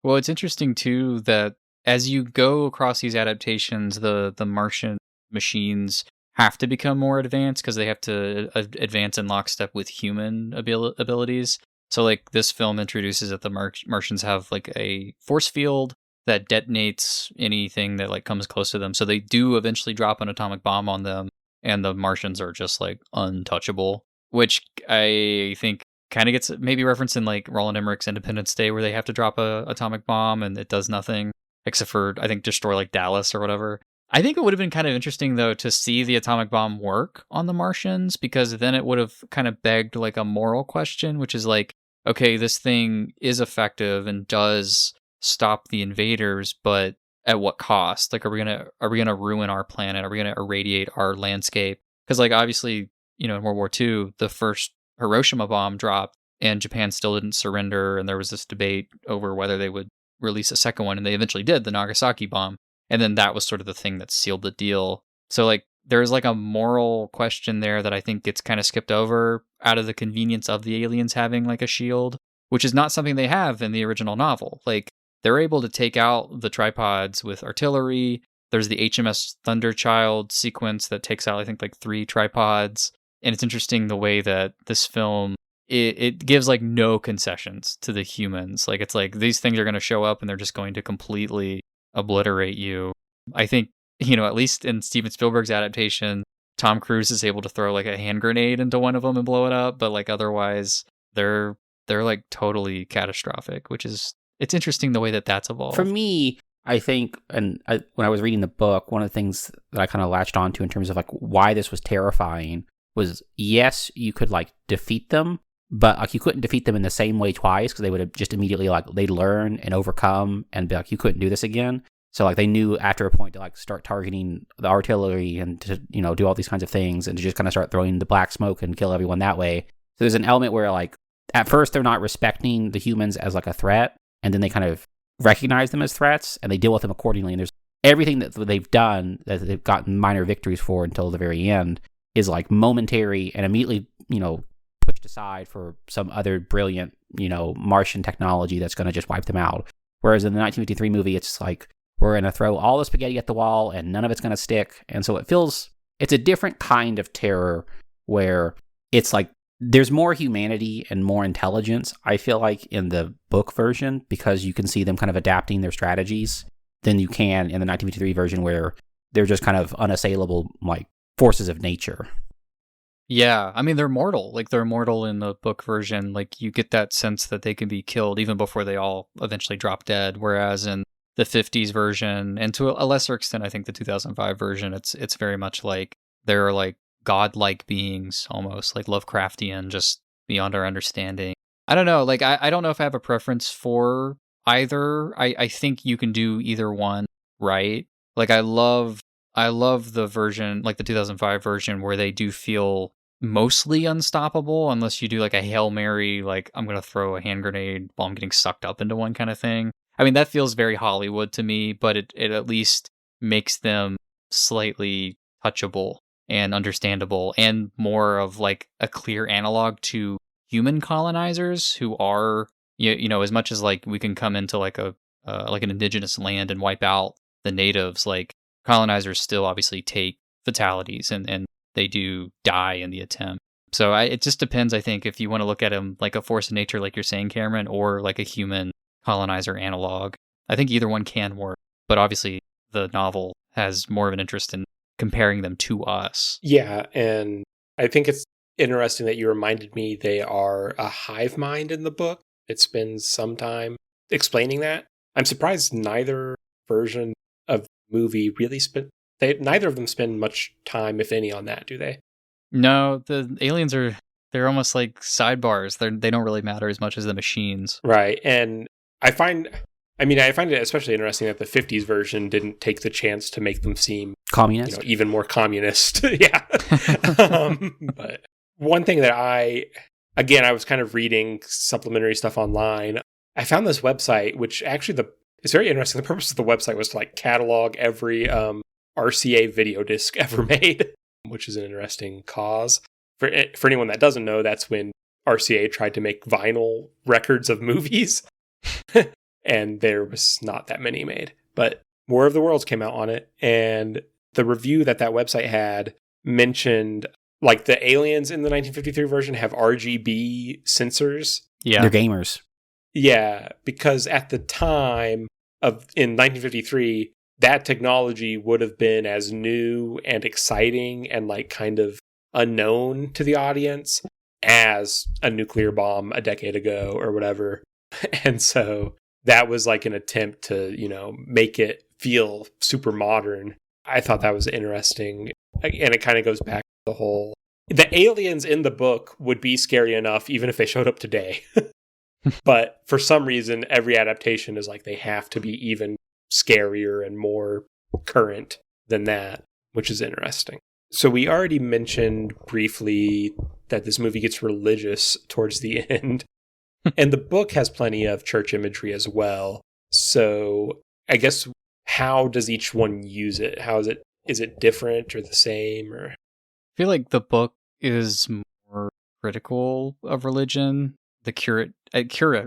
Well, it's interesting too that as you go across these adaptations, the Martian machines have to become more advanced because they have to advance in lockstep with human abilities. So like this film introduces that the Martians have like a force field that detonates anything that like comes close to them. So they do eventually drop an atomic bomb on them, and the Martians are just like untouchable, which I think kind of gets maybe referenced in like Roland Emmerich's Independence Day, where they have to drop a atomic bomb and it does nothing except for, I think, destroy like Dallas or whatever. I think it would have been kind of interesting though to see the atomic bomb work on the Martians, because then it would have kind of begged like a moral question, which is like, okay, this thing is effective and does stop the invaders, but at what cost? Like, are we gonna ruin our planet? Are we gonna irradiate our landscape? Because like obviously, you know, in World War II, the first Hiroshima bomb dropped and Japan still didn't surrender, and there was this debate over whether they would release a second one, and they eventually did, the Nagasaki bomb. And then that was sort of the thing that sealed the deal. So like there's like a moral question there that I think gets kind of skipped over out of the convenience of the aliens having like a shield, which is not something they have in the original novel. Like they're able to take out the tripods with artillery. There's the HMS Thunderchild sequence that takes out, I think, like 3 tripods. And it's interesting the way that this film, it gives like no concessions to the humans. Like it's like these things are going to show up and they're just going to completely obliterate you. I think, you know, at least in Steven Spielberg's adaptation, Tom Cruise is able to throw like a hand grenade into one of them and blow it up, but like otherwise they're like totally catastrophic, which is, it's interesting the way that that's evolved. For me, I think, when I was reading the book, one of the things that I kind of latched onto in terms of like why this was terrifying was, yes, you could like defeat them, but like you couldn't defeat them in the same way twice, because they would have just immediately like they'd learn and overcome and be like, you couldn't do this again. So like they knew after a point to like start targeting the artillery and to, you know, do all these kinds of things and to just kind of start throwing the black smoke and kill everyone that way. So there's an element where like at first they're not respecting the humans as like a threat, and then they kind of recognize them as threats and they deal with them accordingly. And there's everything that they've done that they've gotten minor victories for until the very end is like momentary and immediately, you know, pushed aside for some other brilliant, you know, Martian technology that's going to just wipe them out. Whereas in the 1953 movie, it's like, we're going to throw all the spaghetti at the wall and none of it's going to stick. And so it's a different kind of terror where it's like, there's more humanity and more intelligence, I feel like, in the book version, because you can see them kind of adapting their strategies than you can in the 1953 version, where they're just kind of unassailable, like, forces of nature. Yeah, I mean, they're mortal. Like, they're mortal in the book version. Like, you get that sense that they can be killed even before they all eventually drop dead. Whereas in the 50s version, and to a lesser extent, I think the 2005 version, it's very much like they're like godlike beings, almost like Lovecraftian, just beyond our understanding. I don't know. Like, I don't know if I have a preference for either. I think you can do either one right. Like, I love the version, like the 2005 version, where they do feel mostly unstoppable, unless you do like a Hail Mary, like I'm going to throw a hand grenade while I'm getting sucked up into one kind of thing. I mean, that feels very Hollywood to me, but it at least makes them slightly touchable and understandable, and more of like a clear analog to human colonizers who are, you know, as much as like we can come into like an indigenous land and wipe out the natives, like colonizers still obviously take fatalities and they do die in the attempt. So it just depends, I think, if you want to look at them like a force of nature, like you're saying, Cameron, or like a human colonizer analog. I think either one can work, but obviously the novel has more of an interest in comparing them to us. Yeah, and I think it's interesting that you reminded me they are a hive mind in the book. It spends some time explaining that. I'm surprised neither version of the movie really neither of them spend much time, if any, on that, do they? No, the aliens they're almost like sidebars. They don't really matter as much as the machines. Right, and I find I mean, I find it especially interesting that the 50s version didn't take the chance to make them seem Communist? even more communist. Yeah. But one thing that I was kind of reading supplementary stuff online. I found this website, which actually it's very interesting. The purpose of the website was to like catalog every RCA video disc ever made, which is an interesting cause. For anyone that doesn't know, that's when RCA tried to make vinyl records of movies. And there was not that many made. But War of the Worlds came out on it, and the review that website had mentioned like the aliens in the 1953 version have RGB sensors. Yeah. They're gamers. Yeah, because at the time in 1953, that technology would have been as new and exciting and like kind of unknown to the audience as a nuclear bomb a decade ago or whatever. And so that was like an attempt to, make it feel super modern. I thought that was interesting. And it kind of goes back to the aliens in the book would be scary enough even if they showed up today. But for some reason, every adaptation is like they have to be even scarier and more current than that, which is interesting. So we already mentioned briefly that this movie gets religious towards the end. And the book has plenty of church imagery as well. So I guess how does each one use it? Is it different or the same? Or I feel like the book is more critical of religion. The curate,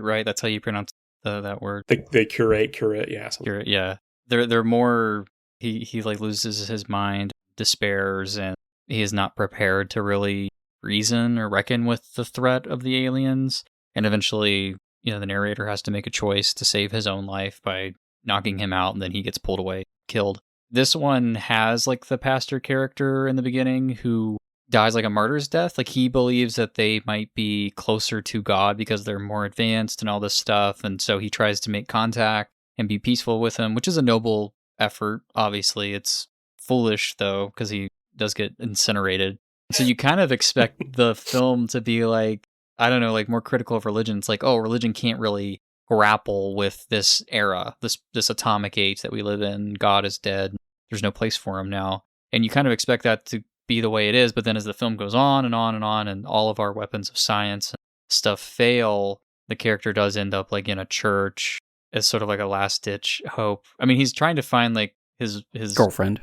right? That's how you pronounce that word. The curate, yeah. Curate, yeah. They're more. He like loses his mind, despairs, and he is not prepared to really reason or reckon with the threat of the aliens. And eventually, the narrator has to make a choice to save his own life by knocking him out, and then he gets pulled away, killed. This one has like the pastor character in the beginning who dies like a martyr's death. Like he believes that they might be closer to God because they're more advanced and all this stuff. And so he tries to make contact and be peaceful with him, which is a noble effort. Obviously, it's foolish though, because he does get incinerated. So you kind of expect the film to be like, I don't know, like more critical of religion. It's like, oh, religion can't really grapple with this era, this atomic age that we live in. God is dead. There's no place for him now. And you kind of expect that to be the way it is, but then as the film goes on and on and on, and all of our weapons of science and stuff fail, the character does end up like in a church as sort of like a last-ditch hope. I mean, he's trying to find like his girlfriend.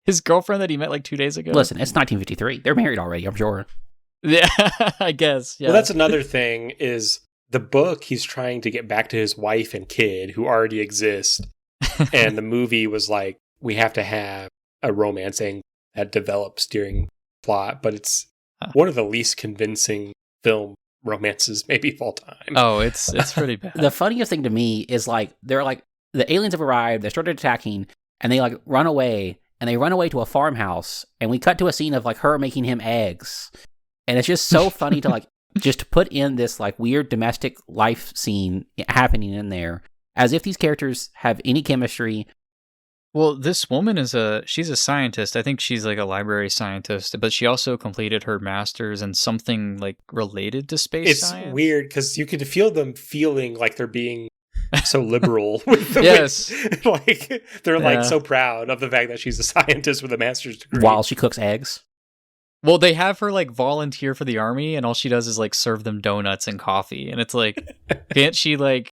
His girlfriend that he met like 2 days ago. Listen, it's 1953. They're married already, I'm sure. Yeah, I guess. Yeah. Well, that's another thing is the book, he's trying to get back to his wife and kid who already exist. And the movie was like, we have to have a romance angle that develops during plot, but it's one of the least convincing film romances maybe of all time. Oh, it's pretty bad. The funniest thing to me is like they're like the aliens have arrived, they started attacking, and they like run away, and they run away to a farmhouse, and we cut to a scene of like her making him eggs. And it's just so funny to like just put in this like weird domestic life scene happening in there as if these characters have any chemistry. Well, this woman she's a scientist. I think she's like a library scientist, but she also completed her master's in something like related to space science. It's weird because you could feel them feeling like they're being so liberal with the yes. like they're like so proud of the fact that she's a scientist with a master's degree while she cooks eggs. Well, they have her like volunteer for the army, and all she does is like serve them donuts and coffee, and it's like, can't she like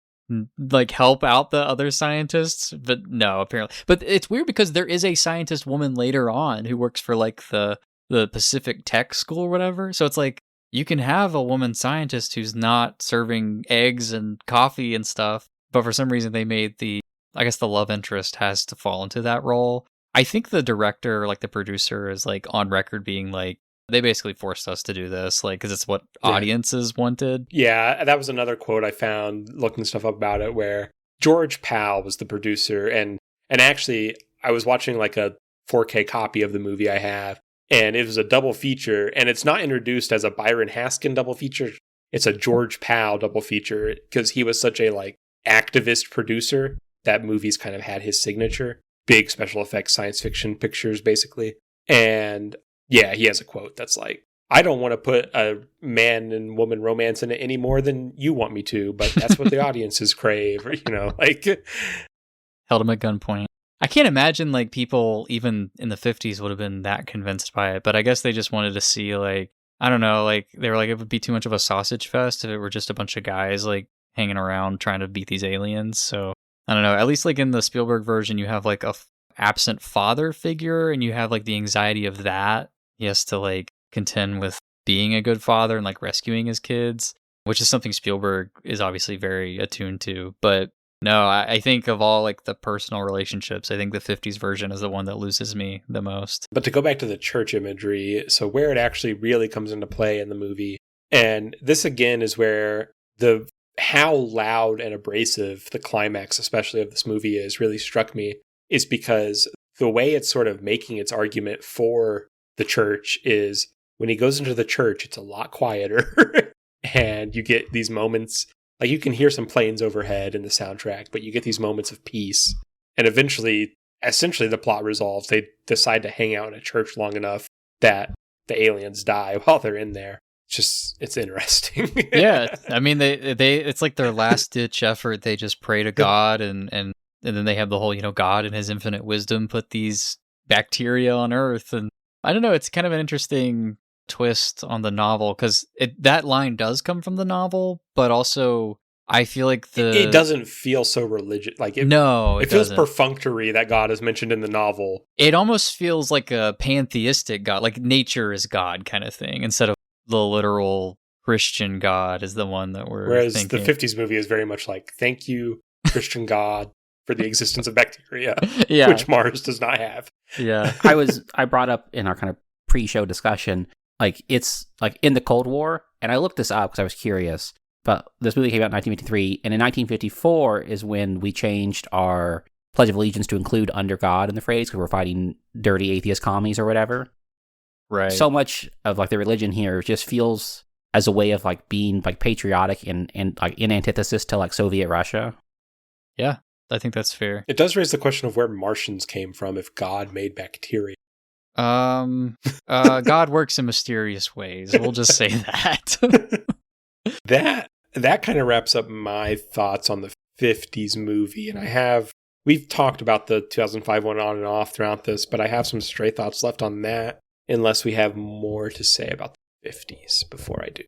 help out the other scientists? But no, apparently. But it's weird because there is a scientist woman later on who works for like the Pacific Tech School or whatever. So it's like you can have a woman scientist who's not serving eggs and coffee and stuff, but for some reason they made the love interest has to fall into that role. I think the director, like the producer, is like on record being like, they basically forced us to do this, like, because it's what audiences wanted. Yeah, that was another quote I found looking stuff up about it, where George Powell was the producer, and actually I was watching like a 4K copy of the movie I have, and it was a double feature, and it's not introduced as a Byron Haskin double feature. It's a George Powell double feature because he was such a like activist producer that movies kind of had his signature. Big special effects science fiction pictures, basically. And yeah, he has a quote that's like, I don't want to put a man and woman romance in it any more than you want me to, but that's what the audiences crave, or, like. Held him at gunpoint. I can't imagine like people even in the 50s would have been that convinced by it, but I guess they just wanted to see like, I don't know, like they were like, it would be too much of a sausage fest if it were just a bunch of guys like hanging around trying to beat these aliens. So I don't know, at least like in the Spielberg version, you have like a absent father figure and you have like the anxiety of that. He has to like contend with being a good father and like rescuing his kids, which is something Spielberg is obviously very attuned to. But no, I think of all like the personal relationships, I think the 50s version is the one that loses me the most. But to go back to the church imagery, so where it actually really comes into play in the movie, and this again is where how loud and abrasive the climax, especially of this movie is, really struck me, is because the way it's sort of making its argument for the church is when he goes into the church, it's a lot quieter. And you get these moments, like you can hear some planes overhead in the soundtrack, but you get these moments of peace. And eventually, essentially the plot resolves. They decide to hang out in a church long enough that the aliens die while they're in there. It's interesting. Yeah. I mean, they it's like their last ditch effort. They just pray to God and then they have the whole, God in his infinite wisdom put these bacteria on Earth. And I don't know, it's kind of an interesting twist on the novel because that line does come from the novel, but also I feel like it doesn't feel so religious. Like it feels doesn't. Perfunctory that God is mentioned in the novel. It almost feels like a pantheistic God, like nature is God kind of thing, instead of the literal Christian God is the one that we're Whereas thinking. The 50s movie is very much like, thank you, Christian God, for the existence of bacteria, yeah. which Mars does not have. Yeah. I brought up in our kind of pre-show discussion, like it's like in the Cold War, and I looked this up because I was curious, but this movie came out in 1953, and in 1954 is when we changed our Pledge of Allegiance to include under God in the phrase because we're fighting dirty atheist commies or whatever. Right. So much of like the religion here just feels as a way of like being like patriotic and like in antithesis to like Soviet Russia. Yeah, I think that's fair. It does raise the question of where Martians came from if God made bacteria. God works in mysterious ways. We'll just say that. That kind of wraps up my thoughts on the 50s movie. And we've talked about the 2005 one on and off throughout this, but I have some stray thoughts left on that, unless we have more to say about the 50s before I do.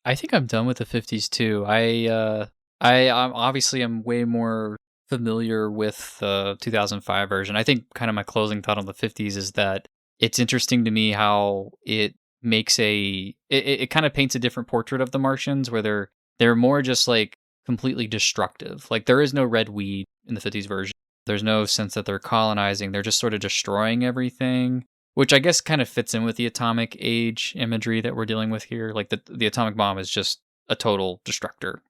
I think I'm done with the 50s too. I'm obviously I'm way more familiar with the 2005 version. I think kind of my closing thought on the 50s is that it's interesting to me how it makes it kind of paints a different portrait of the Martians where they're more just like completely destructive. Like there is no red weed in the 50s version. There's no sense that they're colonizing. They're just sort of destroying everything, which I guess kind of fits in with the atomic age imagery that we're dealing with here. Like the atomic bomb is just a total destructor,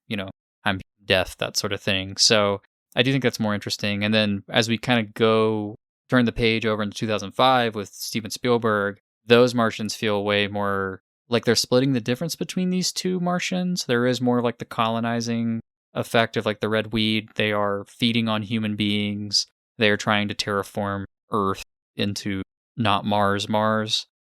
I'm death, that sort of thing. So I do think that's more interesting. And then as we kind of turn the page over into 2005 with Steven Spielberg, those Martians feel way more like they're splitting the difference between these two Martians. There is more like the colonizing effect of like the red weed. They are feeding on human beings. They are trying to terraform Earth into not Mars.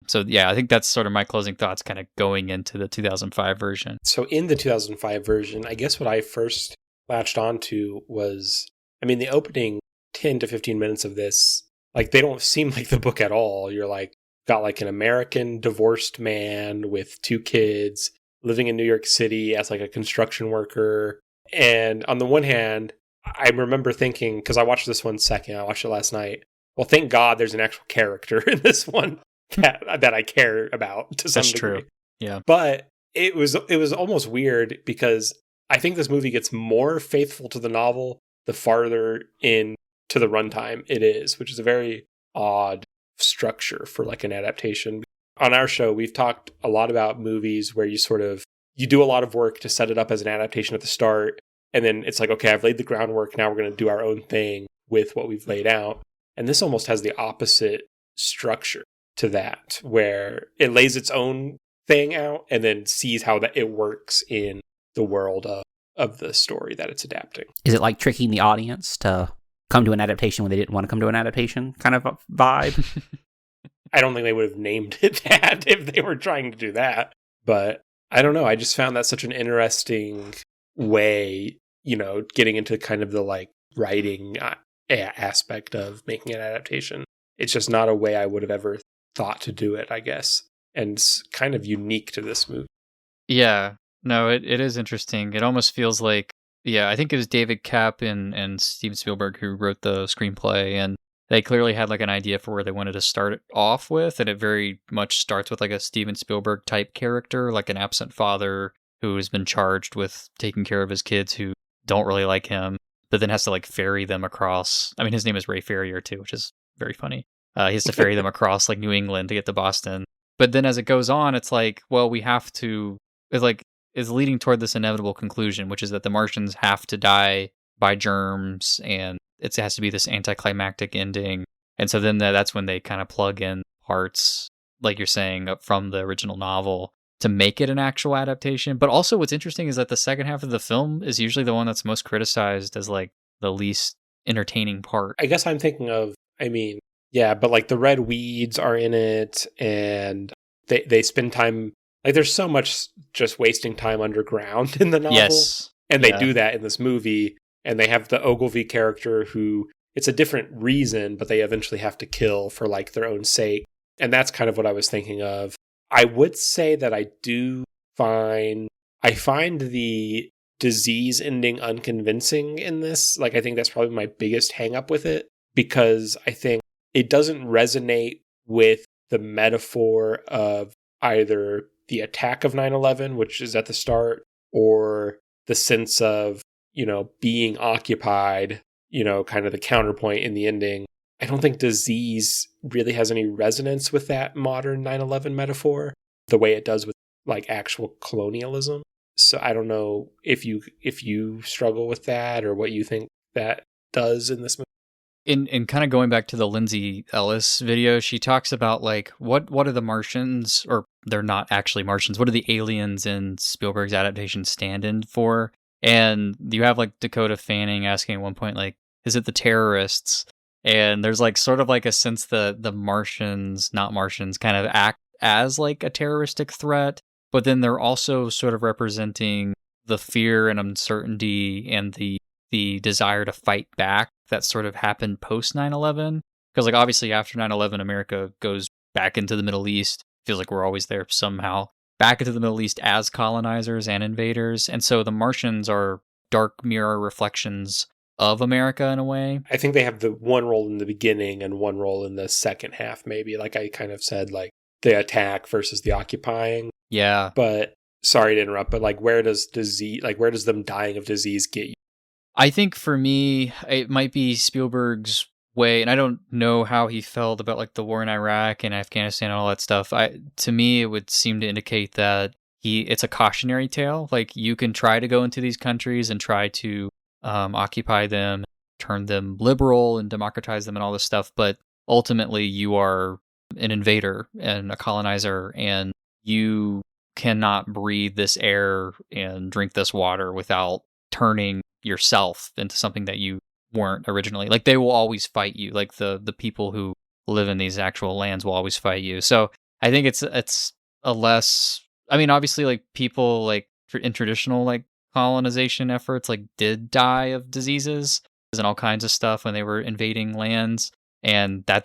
So yeah, I think that's sort of my closing thoughts kind of going into the 2005 version. So in the 2005 version, I guess what I first latched onto was, the opening 10 to 15 minutes of this, like they don't seem like the book at all. You're like, got like an American divorced man with 2 kids living in New York City as like a construction worker. And on the one hand, I remember thinking, because I watched this one second, I watched it last night. Well, thank God there's an actual character in this one that I care about to some degree. That's true. Yeah. But it was almost weird because I think this movie gets more faithful to the novel the farther in to the runtime it is, which is a very odd structure for like an adaptation. On our show, we've talked a lot about movies where you do a lot of work to set it up as an adaptation at the start, and then it's like, okay, I've laid the groundwork, now we're going to do our own thing with what we've laid out. And this almost has the opposite structure to that, where it lays its own thing out and then sees how it works in the world of the story that it's adapting. Is it like tricking the audience to come to an adaptation when they didn't want to come to an adaptation kind of a vibe? I don't think they would have named it that if they were trying to do that. But I don't know. I just found that such an interesting way, getting into kind of the like writing aspect of making an adaptation. It's just not a way I would have ever thought to do it, I guess. And it's kind of unique to this movie. Yeah. No, it is interesting. It almost feels like, I think it was David Kapp and Steven Spielberg who wrote the screenplay, and they clearly had like an idea for where they wanted to start it off with, and it very much starts with like a Steven Spielberg type character, like an absent father who has been charged with taking care of his kids who don't really like him, but then has to like ferry them across. I mean, his name is Ray Ferrier too, which is very funny. He has to ferry them across like New England to get to Boston. But then as it goes on, it's like, well, we have to, is leading toward this inevitable conclusion, which is that the Martians have to die by germs, and it has to be this anticlimactic ending. And so then that's when they kind of plug in parts, like you're saying, from the original novel to make it an actual adaptation. But also what's interesting is that the second half of the film is usually the one that's most criticized as like the least entertaining part. I guess I'm thinking of, but like the red weeds are in it, and they spend time, like there's so much just wasting time underground in the novel. Yes. And they do that in this movie. And they have the Ogilvy character who, it's a different reason, but they eventually have to kill for like their own sake. And that's kind of what I was thinking of. I would say that I find the disease ending unconvincing in this. Like, I think that's probably my biggest hang up with it, because I think it doesn't resonate with the metaphor of either the attack of 9/11, which is at the start, or the sense of, being occupied, kind of the counterpoint in the ending. I don't think disease really has any resonance with that modern 9/11 metaphor, the way it does with like actual colonialism. So I don't know if you struggle with that, or what you think that does in this movie. In kind of going back to the Lindsay Ellis video, she talks about like what are the Martians, or they're not actually Martians, what are the aliens in Spielberg's adaptation stand in for? And you have like Dakota Fanning asking at one point, like, is it the terrorists? And there's like sort of like a sense that the Martians, not Martians, kind of act as like a terroristic threat, but then they're also sort of representing the fear and uncertainty and the desire to fight back that sort of happened post 9/11. Because like obviously after 9/11, America goes back into the Middle East. Feels like we're always there somehow. Back into the Middle East as colonizers and invaders. And so the Martians are dark mirror reflections of America in a way. I think they have the one role in the beginning and one role in the second half, maybe. Like I kind of said, like the attack versus the occupying. Yeah. But sorry to interrupt, but like where does them dying of disease get you? I think for me, it might be Spielberg's way, and I don't know how he felt about like the war in Iraq and Afghanistan and all that stuff. To me, it would seem to indicate that it's a cautionary tale. Like you can try to go into these countries and try to occupy them, turn them liberal and democratize them and all this stuff, but ultimately you are an invader and a colonizer, and you cannot breathe this air and drink this water without turning yourself into something that you weren't originally. Like they will always fight you. Like the people who live in these actual lands will always fight you. So I think it's a less, I mean, obviously like people like in traditional like colonization efforts like did die of diseases and all kinds of stuff when they were invading lands. And that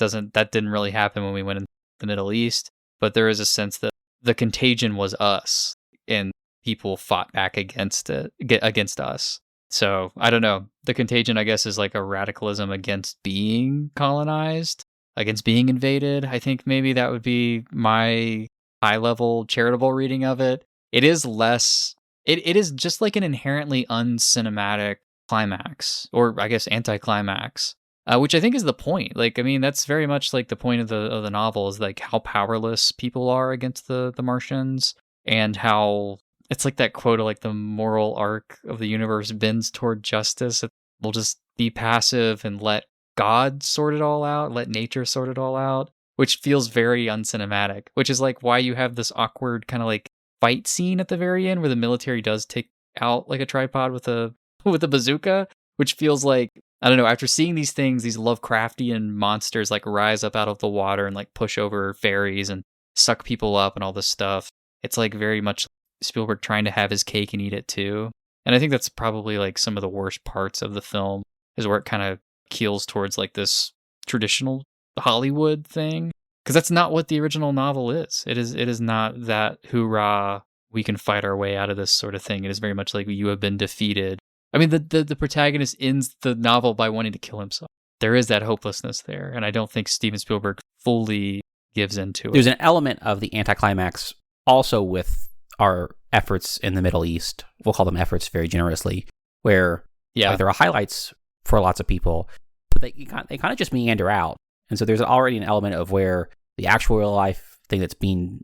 didn't really happen when we went in the Middle East. But there is a sense that the contagion was us and people fought back against us. So I don't know. The contagion, I guess, is like a radicalism against being colonized, against being invaded. I think maybe that would be my high level charitable reading of it. It is less, it is just like an inherently uncinematic climax, or I guess anticlimax, which I think is the point. Like, I mean, that's very much like the point of the novel is like how powerless people are against the Martians, and how it's like that quote of like the moral arc of the universe bends toward justice. We'll just be passive and let God sort it all out, let nature sort it all out, which feels very uncinematic, which is like why you have this awkward kind of like fight scene at the very end where the military does take out like a tripod with a bazooka, which feels like I don't know, after seeing these things, these Lovecraftian monsters like rise up out of the water and like push over ferries and suck people up and all this stuff, it's like very much Spielberg trying to have his cake and eat it too. And I think that's probably like some of the worst parts of the film, is where it kind of keels towards like this traditional Hollywood thing. Because that's not what the original novel is. It is not that hoorah, we can fight our way out of this sort of thing. It is very much like you have been defeated. I mean, the protagonist ends the novel by wanting to kill himself. There is that hopelessness there, and I don't think Steven Spielberg fully gives into it. There's an element of the anticlimax also with our efforts in the Middle East. We'll call them efforts very generously, where like, there are highlights for lots of people, but they kind of just meander out. And so there's already an element of where the actual real life thing that's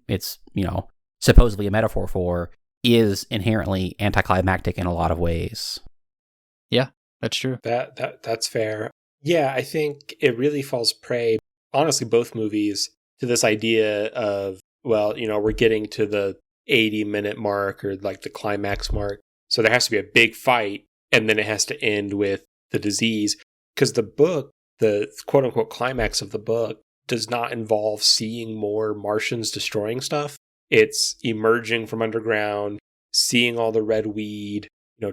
it's supposedly a metaphor for is inherently anticlimactic in a lot of ways. Yeah, that's true. That's fair. Yeah, I think it really falls prey, honestly, both movies, to this idea of, well, we're getting to the 80-minute mark or like the climax mark. So there has to be a big fight, and then it has to end with the disease. Because the book, the quote unquote climax of the book, does not involve seeing more Martians destroying stuff. It's emerging from underground, seeing all the red weed,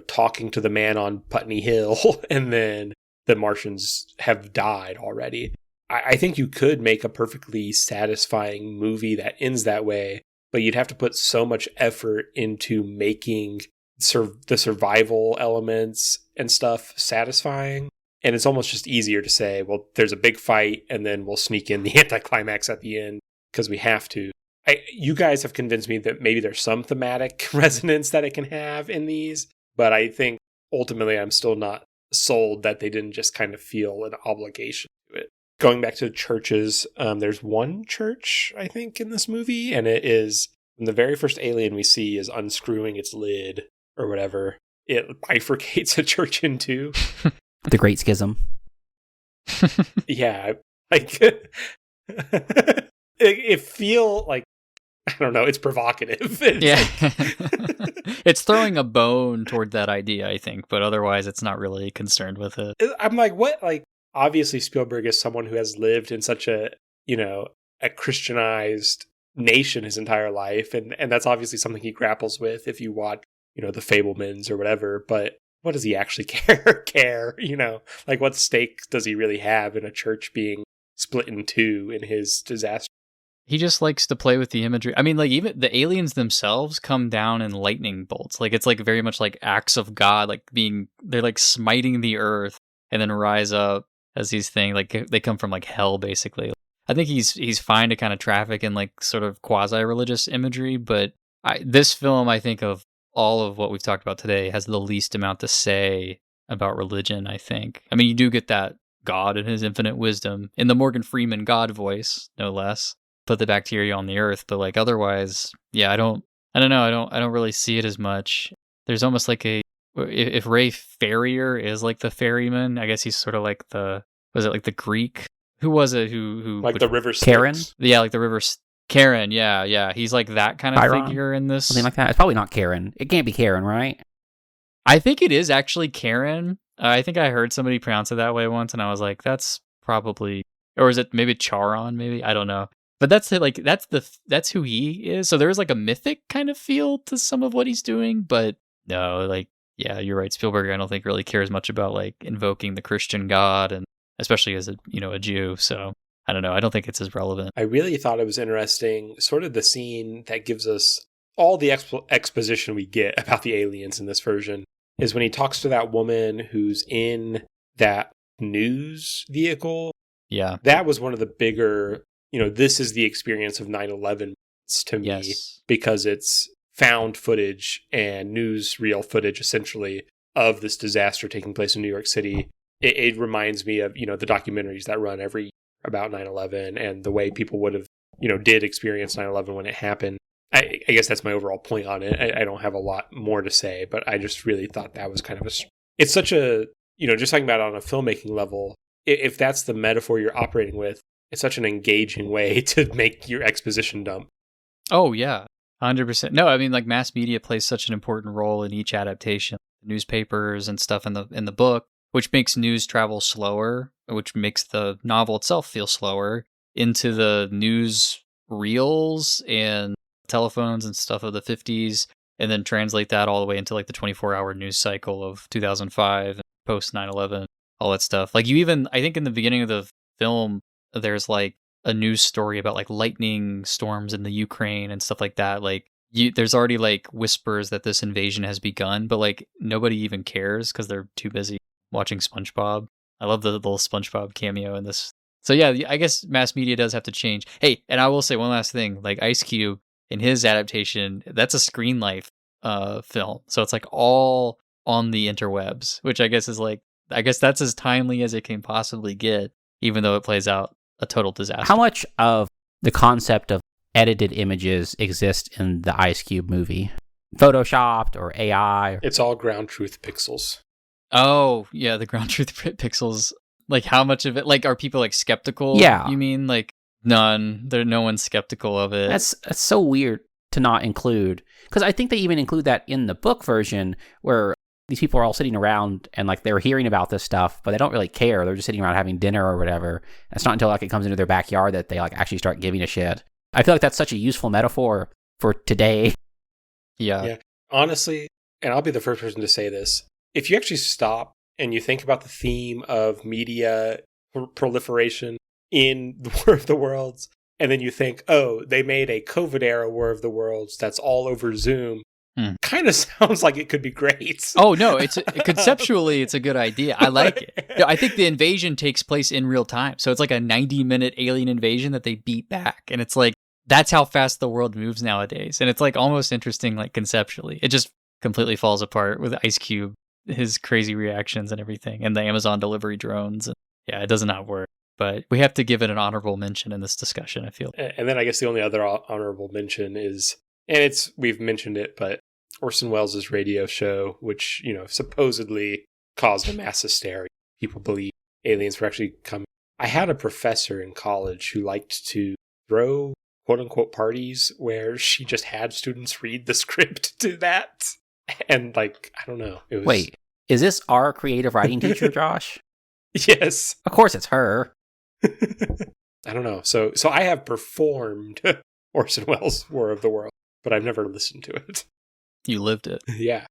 talking to the man on Putney Hill, and then the Martians have died already. I think you could make a perfectly satisfying movie that ends that way, but you'd have to put so much effort into making the survival elements and stuff satisfying. And it's almost just easier to say, well, there's a big fight, and then we'll sneak in the anticlimax at the end because we have to. You guys have convinced me that maybe there's some thematic resonance that it can have in these, but I think ultimately I'm still not sold that they didn't just kind of feel an obligation to it. Going back to churches, there's one church, I think, in this movie, and it is, the very first alien we see is unscrewing its lid or whatever. It bifurcates a church in two. The Great Schism. Yeah, like it feel like, I don't know, it's provocative. Yeah. It's throwing a bone toward that idea, I think, but otherwise it's not really concerned with it. I'm like, what? Like, obviously Spielberg is someone who has lived in such a Christianized nation his entire life, and that's obviously something he grapples with if you watch, The Fabelmans or whatever, but what does he actually care? Like, what stake does he really have in a church being split in two in his disaster? He just likes to play with the imagery. I mean, like, even the aliens themselves come down in lightning bolts. Like, it's like very much like acts of God, like they're like smiting the earth and then rise up as these things. Like, they come from like hell, basically. I think he's fine to kind of traffic in like sort of quasi-religious imagery, but this film, I think, of all of what we've talked about today, has the least amount to say about religion, I think. I mean, you do get that God in his infinite wisdom in the Morgan Freeman God voice, no less. Put the bacteria on the earth, but like otherwise, yeah, I don't know. I don't really see it as much. There's almost like if Ray Ferrier is like the ferryman, I guess he's sort of like was it like the Greek? Who was it who like the river Karen? Styx? Yeah, like the river Karen, yeah. He's like that kind of Byron? figure in this. Something like that. It's probably not Karen. It can't be Karen, right? I think it is actually Karen. I think I heard somebody pronounce it that way once, and I was like, that's probably, or is it maybe Charon? Maybe, I don't know. But that's it. Like that's who he is. So there's like a mythic kind of feel to some of what he's doing. But no, like, yeah, you're right. Spielberg, I don't think really cares much about like invoking the Christian God, and especially as a Jew. So I don't know. I don't think it's as relevant. I really thought it was interesting, sort of the scene that gives us all the exposition we get about the aliens in this version is when he talks to that woman who's in that news vehicle. Yeah. That was one of the bigger, this is the experience of 9/11 to me, Yes. because it's found footage and newsreel footage, essentially, of this disaster taking place in New York City. It reminds me of, the documentaries that run every year about 9/11 and the way people would have, did experience 9/11 when it happened. I guess that's my overall point on it. I don't have a lot more to say, but I just really thought that was kind of it's such a, just talking about it on a filmmaking level, if that's the metaphor you're operating with, it's such an engaging way to make your exposition dump. Oh, yeah. 100%. No, I mean, like, mass media plays such an important role in each adaptation. Newspapers and stuff in the book, which makes news travel slower, which makes the novel itself feel slower, into the news reels and telephones and stuff of the 50s, and then translate that all the way into like the 24-hour news cycle of 2005 and post 9/11, all that stuff. Like, you even, I think in the beginning of the film, there's like a news story about like lightning storms in the Ukraine and stuff like that. Like, there's already like whispers that this invasion has begun, but like nobody even cares because they're too busy watching SpongeBob. I love the little SpongeBob cameo in this. So yeah, I guess mass media does have to change. Hey, and I will say one last thing, like Ice Cube in his adaptation, that's a Screen Life film. So it's like all on the interwebs, which I guess is like, I guess that's as timely as it can possibly get, even though it plays out a total disaster. How much of the concept of edited images exist in the Ice Cube movie? Photoshopped or AI? It's all ground truth pixels. Oh, yeah, the ground truth pixels. Like, how much of it, like, are people like skeptical? Yeah. You mean like none? No one's skeptical of it. That's so weird to not include, because I think they even include that in the book version where these people are all sitting around and like they're hearing about this stuff, but they don't really care. They're just sitting around having dinner or whatever. It's not until like it comes into their backyard that they like actually start giving a shit. I feel like that's such a useful metaphor for today. Yeah. Honestly, and I'll be the first person to say this, if you actually stop and you think about the theme of media proliferation in the War of the Worlds, and then you think, oh, they made a COVID-era War of the Worlds that's all over Zoom, kind of sounds like it could be great. Oh, no, it's conceptually, it's a good idea. I like it. No, I think the invasion takes place in real time. So it's like a 90-minute alien invasion that they beat back. And it's like, that's how fast the world moves nowadays. And it's like almost interesting, like conceptually. It just completely falls apart with Ice Cube, his crazy reactions and everything, and the Amazon delivery drones. And yeah, it does not work. But we have to give it an honorable mention in this discussion, I feel. And then I guess the only other honorable mention is, and we've mentioned it, but Orson Welles' radio show, which, supposedly caused a mass hysteria. People believe aliens were actually coming. I had a professor in college who liked to throw quote-unquote parties where she just had students read the script to that. And, like, I don't know. It was... Wait, is this our creative writing teacher, Josh? Yes. Of course it's her. I don't know. So I have performed Orson Welles' War of the World, but I've never listened to it. You lived it. Yeah.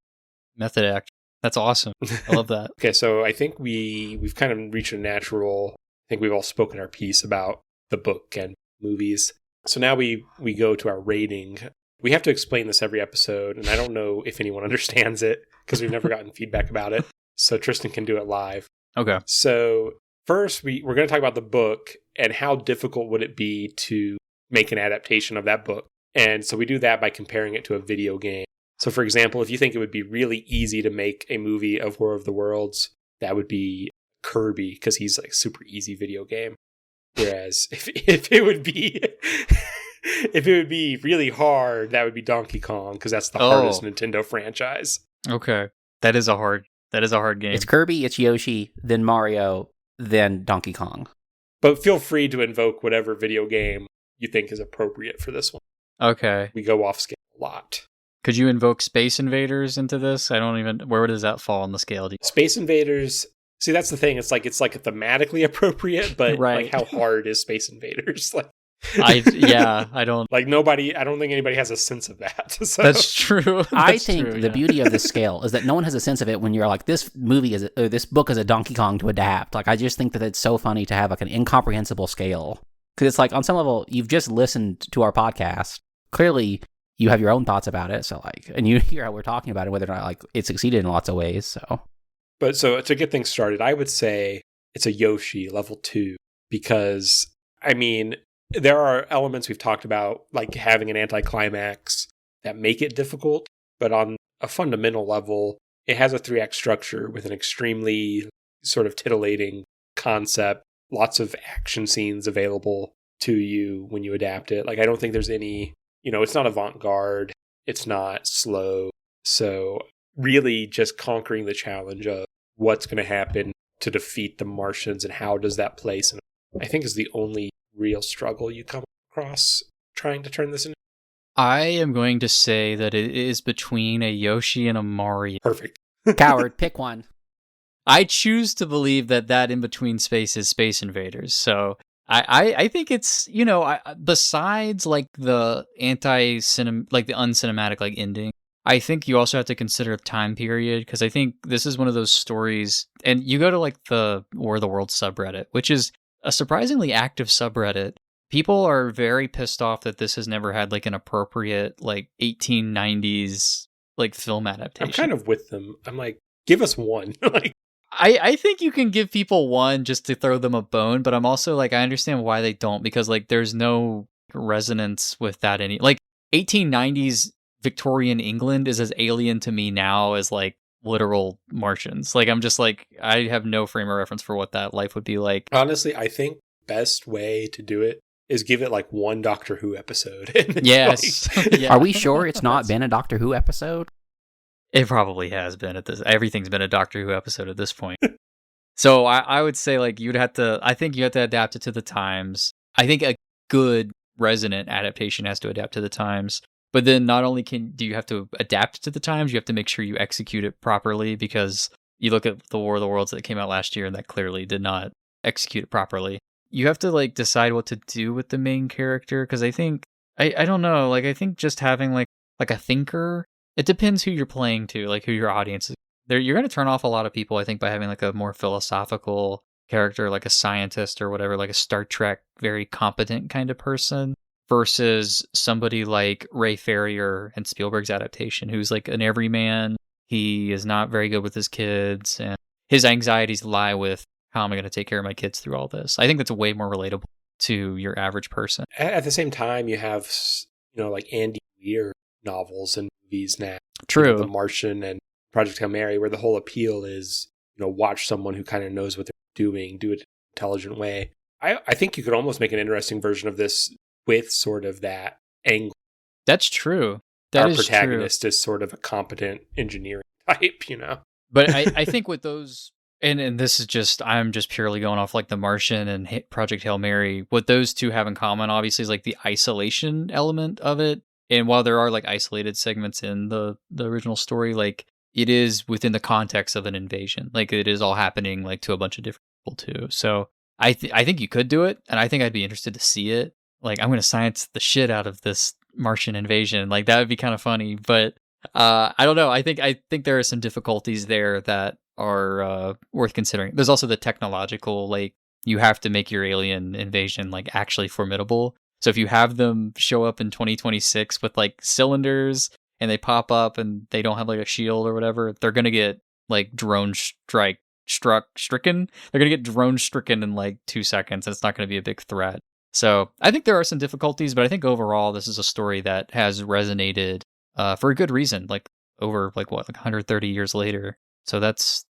Method act. That's awesome. I love that. Okay, so I think we've kind of reached a natural... I think we've all spoken our piece about the book and movies. So now we go to our rating. We have to explain this every episode, and I don't know if anyone understands it because we've never gotten feedback about it. So Tristan can do it live. Okay. So first, we're going to talk about the book and how difficult would it be to make an adaptation of that book. And so we do that by comparing it to a video game. So for example, if you think it would be really easy to make a movie of War of the Worlds, that would be Kirby, because he's like a super easy video game. Whereas if it would be if it would be really hard, that would be Donkey Kong, because that's the hardest Nintendo franchise. Okay. That is a hard game. It's Kirby, it's Yoshi, then Mario, then Donkey Kong. But feel free to invoke whatever video game you think is appropriate for this one. Okay. We go off scale a lot. Could you invoke Space Invaders into this? Where does that fall on the scale? Space Invaders, see, that's the thing. It's like thematically appropriate, but right. Like, how hard is Space Invaders? Like, I don't like I don't think anybody has a sense of that. So. That's true. I think the beauty of this scale is that no one has a sense of it when you're like, this book is a Donkey Kong to adapt. Like, I just think that it's so funny to have like an incomprehensible scale, because it's like on some level you've just listened to our podcast. Clearly you have your own thoughts about it. So like, and you hear how we're talking about it, whether or not like it succeeded in lots of ways. So to get things started, I would say it's a Yoshi level 2, because I mean, there are elements we've talked about, like having an anticlimax, that make it difficult, but on a fundamental level, it has a 3-act structure with an extremely sort of titillating concept, lots of action scenes available to you when you adapt it. Like, I don't think there's any, it's not avant-garde, it's not slow, so really just conquering the challenge of what's going to happen to defeat the Martians and how does that place, and I think is the only real struggle you come across trying to turn this into. I am going to say that it is between a Yoshi and a Mario. Perfect. Coward, pick one. I choose to believe that in between space is Space Invaders. So I think it's, besides like the like the uncinematic like ending, I think you also have to consider time period, because I think this is one of those stories, and you go to like the War of the Worlds subreddit, which is a surprisingly active subreddit. People are very pissed off that this has never had like an appropriate like 1890s like film adaptation. I'm kind of with them. I'm like, give us one. Like, I think you can give people one just to throw them a bone, but I'm also like, I understand why they don't, because like there's no resonance with that like 1890s Victorian England is as alien to me now as like literal Martians. Like I'm just like, I have no frame of reference for what that life would be like. Honestly, I think best way to do it is give it like one Doctor Who episode. Yes. Like, Are we sure it's not been a Doctor Who episode? It probably has been at this. Everything's been a Doctor Who episode at this point. So I would say like I think you have to adapt it to the times. I think a good resonant adaptation has to adapt to the times. But then not only do you have to adapt to the times, you have to make sure you execute it properly, because you look at the War of the Worlds that came out last year and that clearly did not execute it properly. You have to like decide what to do with the main character, because I think, I don't know, like I think just having like a thinker, it depends who you're playing to, like who your audience is. You're going to turn off a lot of people, I think, by having like a more philosophical character, like a scientist or whatever, like a Star Trek, very competent kind of person, versus somebody like Ray Ferrier in Spielberg's adaptation, who's like an everyman. He is not very good with his kids, and his anxieties lie with, how am I going to take care of my kids through all this? I think that's way more relatable to your average person. At the same time, you have, like Andy Weir novels and movies now. True. The Martian and Project Hail Mary, where the whole appeal is, watch someone who kind of knows what they're doing, do it in an intelligent way. I think you could almost make an interesting version of this with sort of that angle. That's true. Our protagonist is sort of a competent engineering type, But I think with those, and this is just, I'm just purely going off like The Martian and Project Hail Mary, what those two have in common, obviously, is like the isolation element of it. And while there are like isolated segments in the original story, like it is within the context of an invasion. Like it is all happening like to a bunch of different people too. So I think you could do it, and I think I'd be interested to see it. Like I'm going to science the shit out of this Martian invasion. Like that would be kind of funny, but I don't know. I think there are some difficulties there that are worth considering. There's also the technological, like you have to make your alien invasion like actually formidable. So if you have them show up in 2026 with like cylinders and they pop up and they don't have like a shield or whatever, they're going to get like stricken. They're going to get drone stricken in like 2 seconds. It's not going to be a big threat. So I think there are some difficulties, but I think overall this is a story that has resonated for a good reason, like over like 130 years later. So that's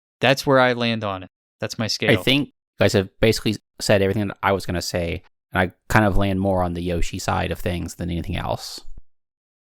where I land on it. That's my scale. I think you guys have basically said everything that I was going to say, and I kind of land more on the Yoshi side of things than anything else.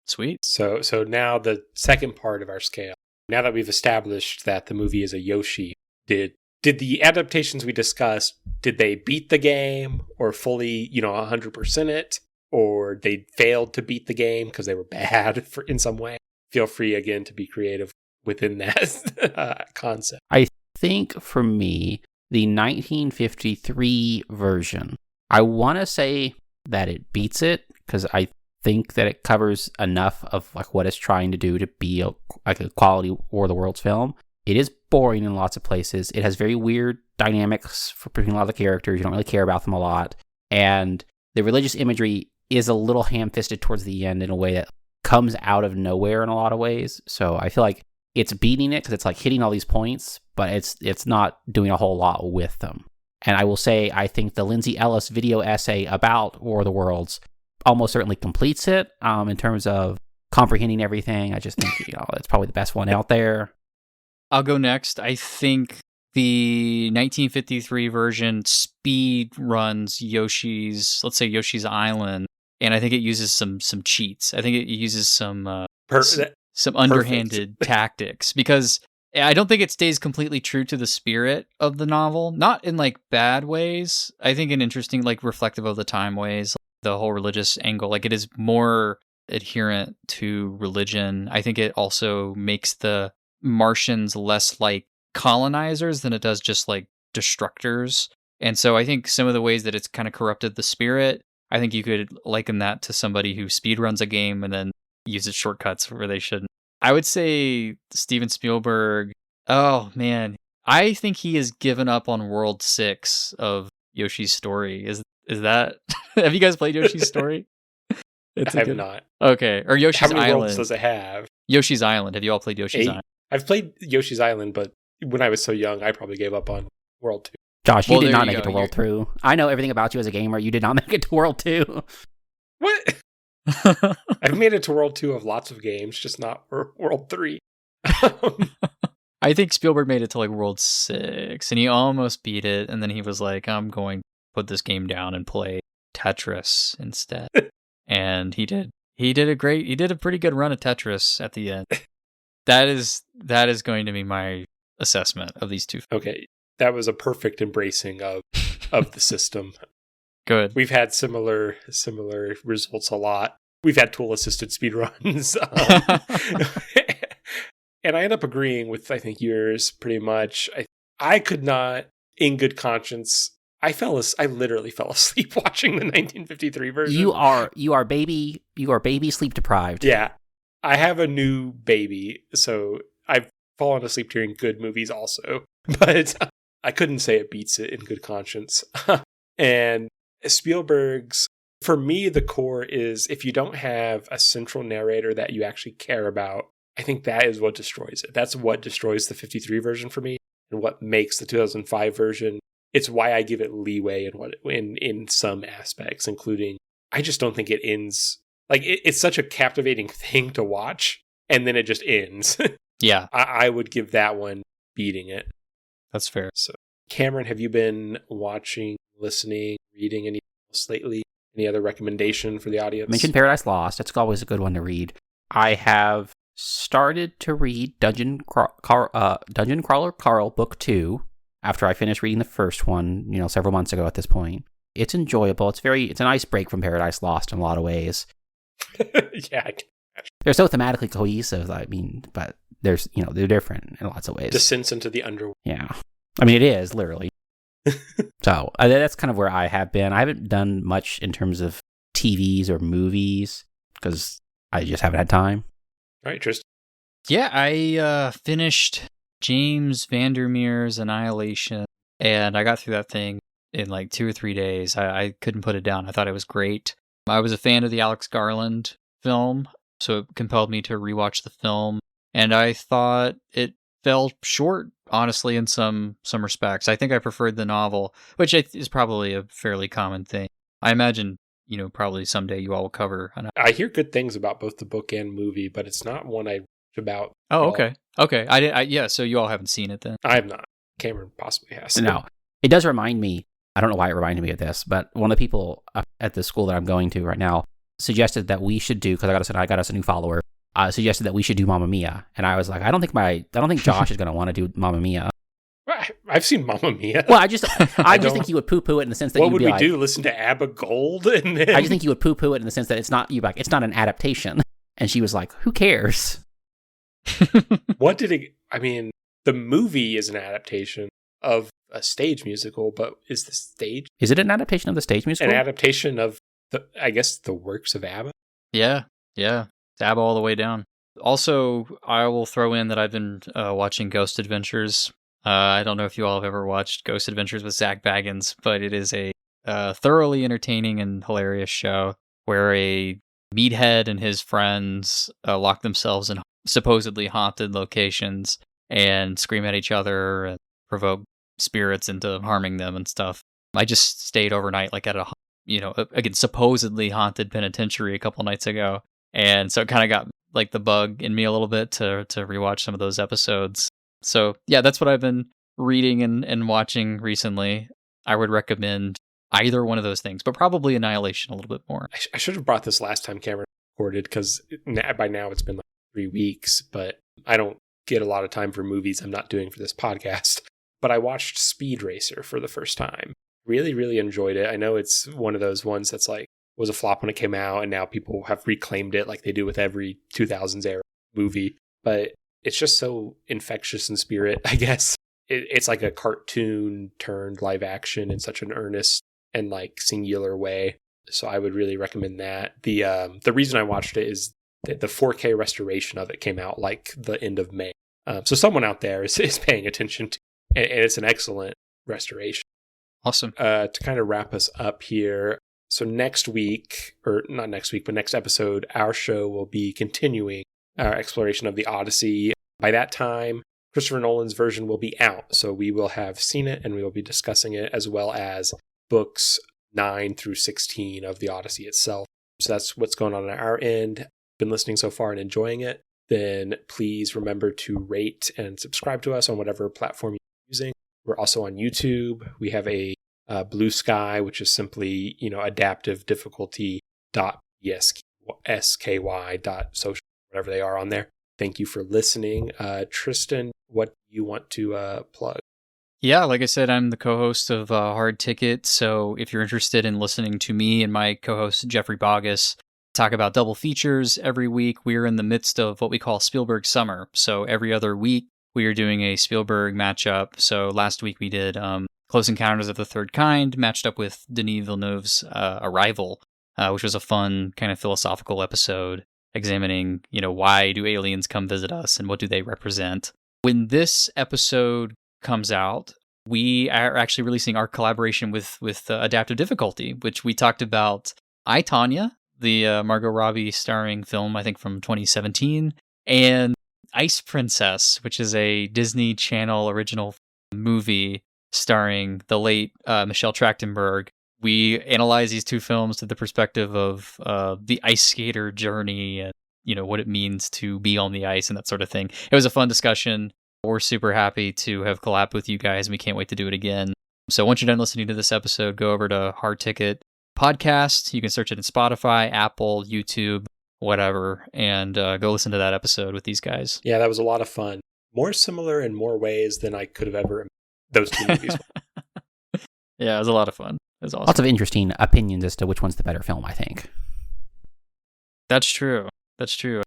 Sweet. So now the second part of our scale. Now that we've established that the movie is a Yoshi, did the adaptations we discussed, did they beat the game or fully, 100% it? Or they failed to beat the game because they were bad in some way? Feel free, again, to be creative within that concept. I think for me, the 1953 version, I want to say that it beats it, because I think that it covers enough of like what it's trying to do to be a quality War of the Worlds film. It is boring in lots of places. It has very weird dynamics between a lot of the characters. You don't really care about them a lot. And the religious imagery is a little ham-fisted towards the end in a way that comes out of nowhere in a lot of ways. So I feel like it's beating it because it's like hitting all these points, but it's not doing a whole lot with them. And I will say, I think the Lindsay Ellis video essay about War of the Worlds almost certainly completes it in terms of comprehending everything. I just think it's probably the best one out there. I'll go next. I think the 1953 version speed runs Yoshi's Island, and I think it uses some cheats. I think it uses some underhanded tactics, because I don't think it stays completely true to the spirit of the novel. Not in like bad ways. I think in interesting, like reflective of the time ways. The whole religious angle, like it is more adherent to religion. I think it also makes the Martians less like colonizers than it does just like destructors. And so I think some of the ways that it's kind of corrupted the spirit, I think you could liken that to somebody who speedruns a game and then uses shortcuts where they shouldn't. I would say Steven Spielberg, oh man, I think he has given up on World 6 of Yoshi's Story. Is that have you guys played Yoshi's Story? I have not. Okay, or Yoshi's How many Island. worlds does it have? Yoshi's Island. Have you all played Yoshi's 8? Island? I've played Yoshi's Island, but when I was so young, I probably gave up on World 2. Josh, you Well, did there not you make it go. to World 2. I know everything about you as a gamer. You did not make it to World 2. What? I've made it to World 2 of lots of games, just not World 3. I think Spielberg made it to like World 6 and he almost beat it. And then he was like, I'm going to put this game down and play Tetris instead. And he did. He did a pretty good run of Tetris at the end. That is going to be my assessment of these two. Okay, that was a perfect embracing of the system. Good. We've had similar results a lot. We've had tool-assisted speedruns. And I end up agreeing with, I think, yours pretty much. I could not, in good conscience, I literally fell asleep watching the 1953 version. You are baby sleep deprived. Yeah. I have a new baby, so I've fallen asleep during good movies also. But I couldn't say it beats it in good conscience. And Spielberg's, for me, the core is if you don't have a central narrator that you actually care about, I think that is what destroys it. That's what destroys the 53 version for me and what makes the 2005 version. It's why I give it leeway in some aspects, including I just don't think it ends. Like, it's such a captivating thing to watch, and then it just ends. Yeah. I would give that one beating it. That's fair. So, Cameron, have you been watching, listening, reading anything else lately? Any other recommendation for the audience? Mention Paradise Lost. That's always a good one to read. I have started to read Dungeon Crawler Carl Book 2 after I finished reading the first one, several months ago at this point. It's enjoyable. It's a nice break from Paradise Lost in a lot of ways. Yeah. They're so thematically cohesive, but there's, they're different in lots of ways. Descents into the underworld. Yeah. I mean, it is, literally. So, that's kind of where I have been. I haven't done much in terms of TVs or movies, because I just haven't had time. All right, Tristan. Yeah, I finished James Vandermeer's Annihilation, and I got through that thing in like 2 or 3 days. I couldn't put it down. I thought it was great. I was a fan of the Alex Garland film, so it compelled me to rewatch the film, and I thought it fell short, honestly, in some respects. I think I preferred the novel, which is probably a fairly common thing. I imagine, probably someday you all will cover. I hear good things about both the book and movie, but it's not one I about. Oh, okay. Okay. Yeah, so you all haven't seen it then. I have not. Cameron possibly has. No. It does remind me, I don't know why it reminded me of this, but one of the people at the school that I'm going to right now suggested that we should do, because I got us a new follower, suggested that we should do Mamma Mia. And I was like, I don't think Josh is going to want to do Mamma Mia. I've seen Mamma Mia. Well, I just think you would poo-poo it in the sense that what would we do? Listen to ABBA Gold? And then... I just think you would poo-poo it in the sense that it's not an adaptation. And she was like, who cares? What did it... I mean, the movie is an adaptation of a stage musical, but is the stage... Is it an adaptation of the stage musical? An adaptation of, the works of ABBA? Yeah. It's ABBA all the way down. Also, I will throw in that I've been watching Ghost Adventures. I don't know if you all have ever watched Ghost Adventures with Zach Baggins, but it is a thoroughly entertaining and hilarious show where a meathead and his friends lock themselves in supposedly haunted locations and scream at each other and provoke spirits into harming them and stuff. I just stayed overnight like at a, again, supposedly haunted penitentiary a couple nights ago. And so it kind of got like the bug in me a little bit to rewatch some of those episodes. So yeah, that's what I've been reading and watching recently. I would recommend either one of those things, but probably Annihilation a little bit more. I should have brought this last time Cameron recorded, because by now it's been like 3 weeks, but I don't get a lot of time for movies I'm not doing for this podcast. But I watched Speed Racer for the first time. Really, really enjoyed it. I know it's one of those ones that's like, was a flop when it came out, and now people have reclaimed it like they do with every 2000s era movie. But it's just so infectious in spirit, I guess. it's like a cartoon turned live action in such an earnest and like singular way. So I would really recommend that. The reason I watched it is that the 4K restoration of it came out like the end of May. So someone out there is paying attention to, and it's an excellent restoration. Awesome. To kind of wrap us up here. So next week, or not next week, but next episode, our show will be continuing our exploration of the Odyssey. By that time, Christopher Nolan's version will be out. So we will have seen it and we will be discussing it, as well as books 9 through 16 of the Odyssey itself. So that's what's going on our end. Been listening so far and enjoying it, then please remember to rate and subscribe to us on whatever platform you're using. We're also on YouTube. We have a Blue Sky, which is simply, adaptive difficulty .bsky.social, whatever they are on there. Thank you for listening. Tristan, what do you want to plug? Yeah, like I said, I'm the co-host of Hard Ticket. So if you're interested in listening to me and my co-host Jeffrey Boggess talk about double features every week, we're in the midst of what we call Spielberg Summer. So every other week, we are doing a Spielberg matchup. So last week we did Close Encounters of the Third Kind, matched up with Denis Villeneuve's Arrival, which was a fun kind of philosophical episode examining, why do aliens come visit us and what do they represent? When this episode comes out, we are actually releasing our collaboration with Adaptive Difficulty, which we talked about I, Tonya, the Margot Robbie starring film, I think from 2017, and Ice Princess, which is a Disney Channel original movie starring the late Michelle Trachtenberg. We analyze these two films through the perspective of the ice skater journey and, what it means to be on the ice and that sort of thing. It was a fun discussion. We're super happy to have collabed with you guys, and we can't wait to do it again. So once you're done listening to this episode, go over to Hard Ticket Podcast. You can search it in Spotify, Apple, YouTube, whatever, and go listen to that episode with these guys. Yeah, that was a lot of fun. More similar in more ways than I could have ever imagined those two movies. Yeah, it was a lot of fun. It was awesome. Lots of interesting opinions as to which one's the better film, I think. That's true. That's true.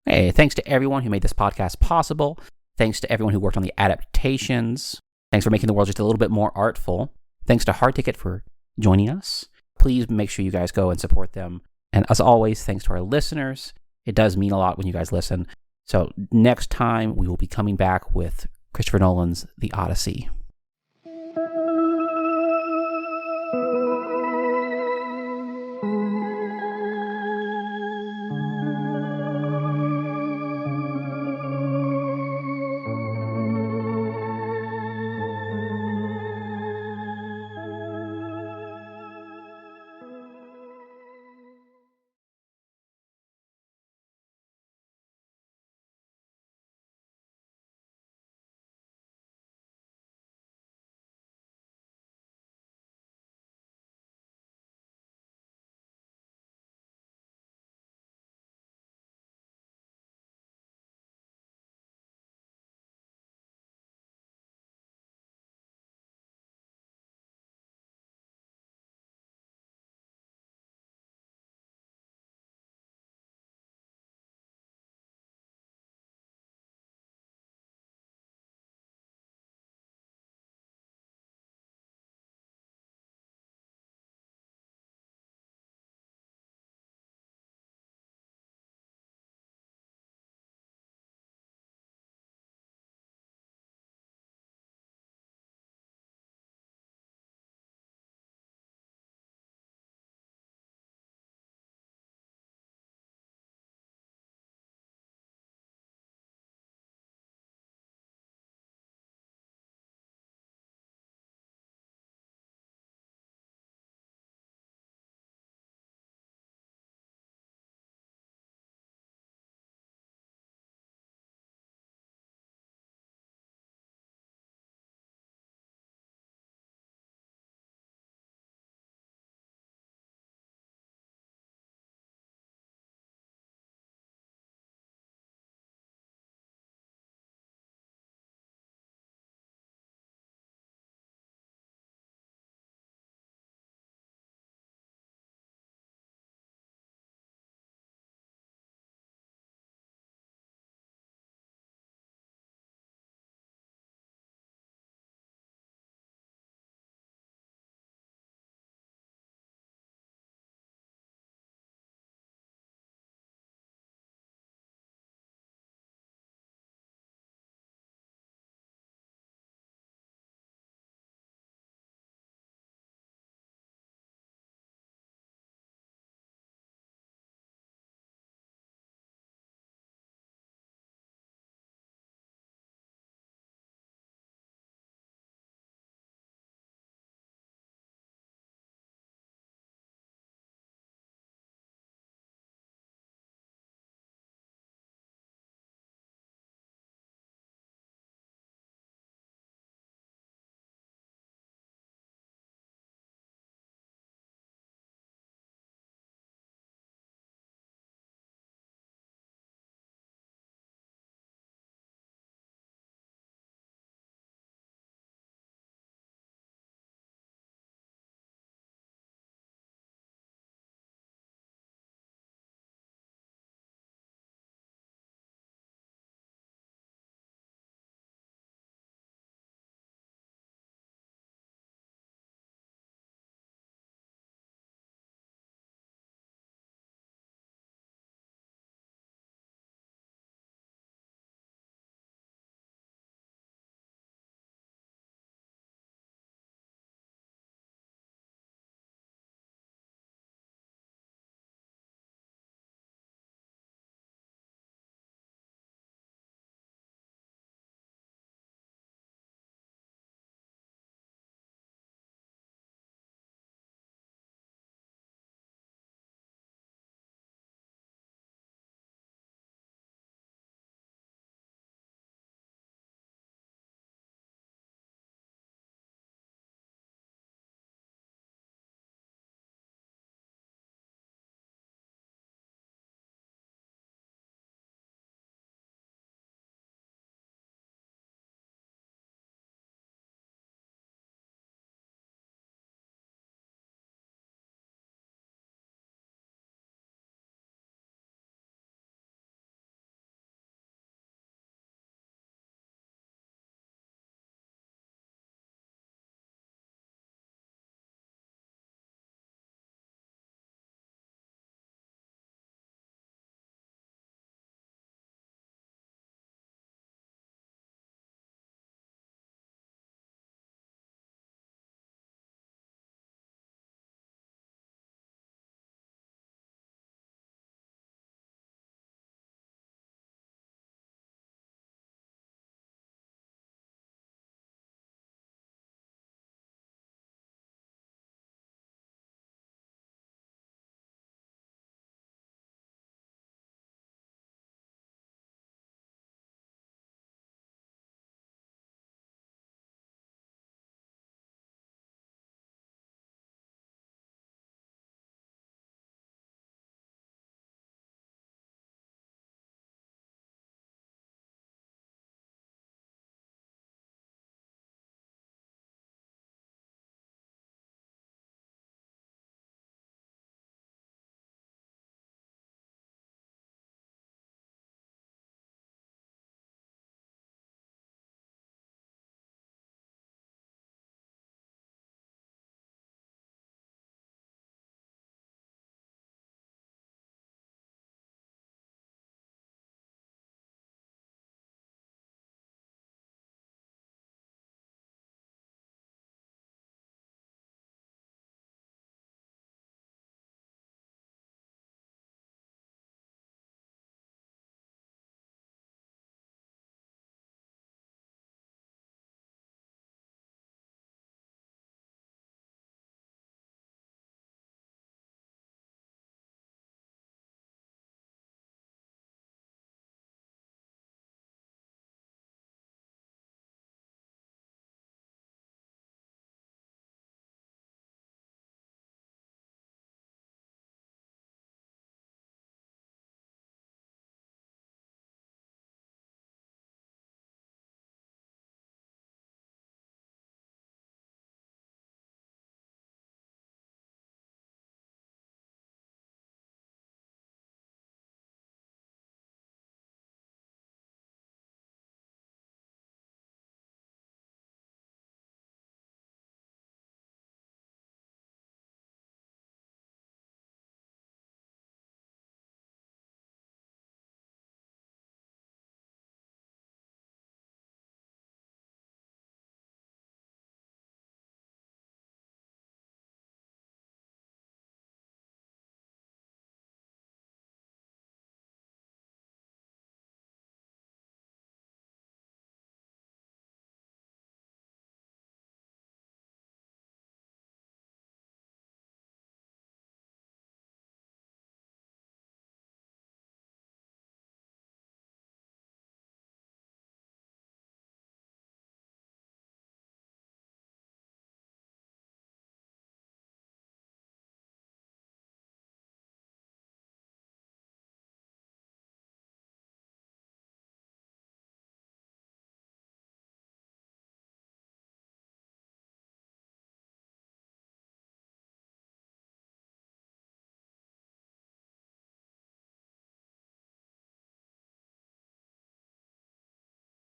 Hey, thanks to everyone who made this podcast possible. Thanks to everyone who worked on the adaptations. Thanks for making the world just a little bit more artful. Thanks to Hard Ticket for joining us. Please make sure you guys go and support them. And as always, thanks to our listeners. It does mean a lot when you guys listen. So next time, we will be coming back with Christopher Nolan's The Odyssey.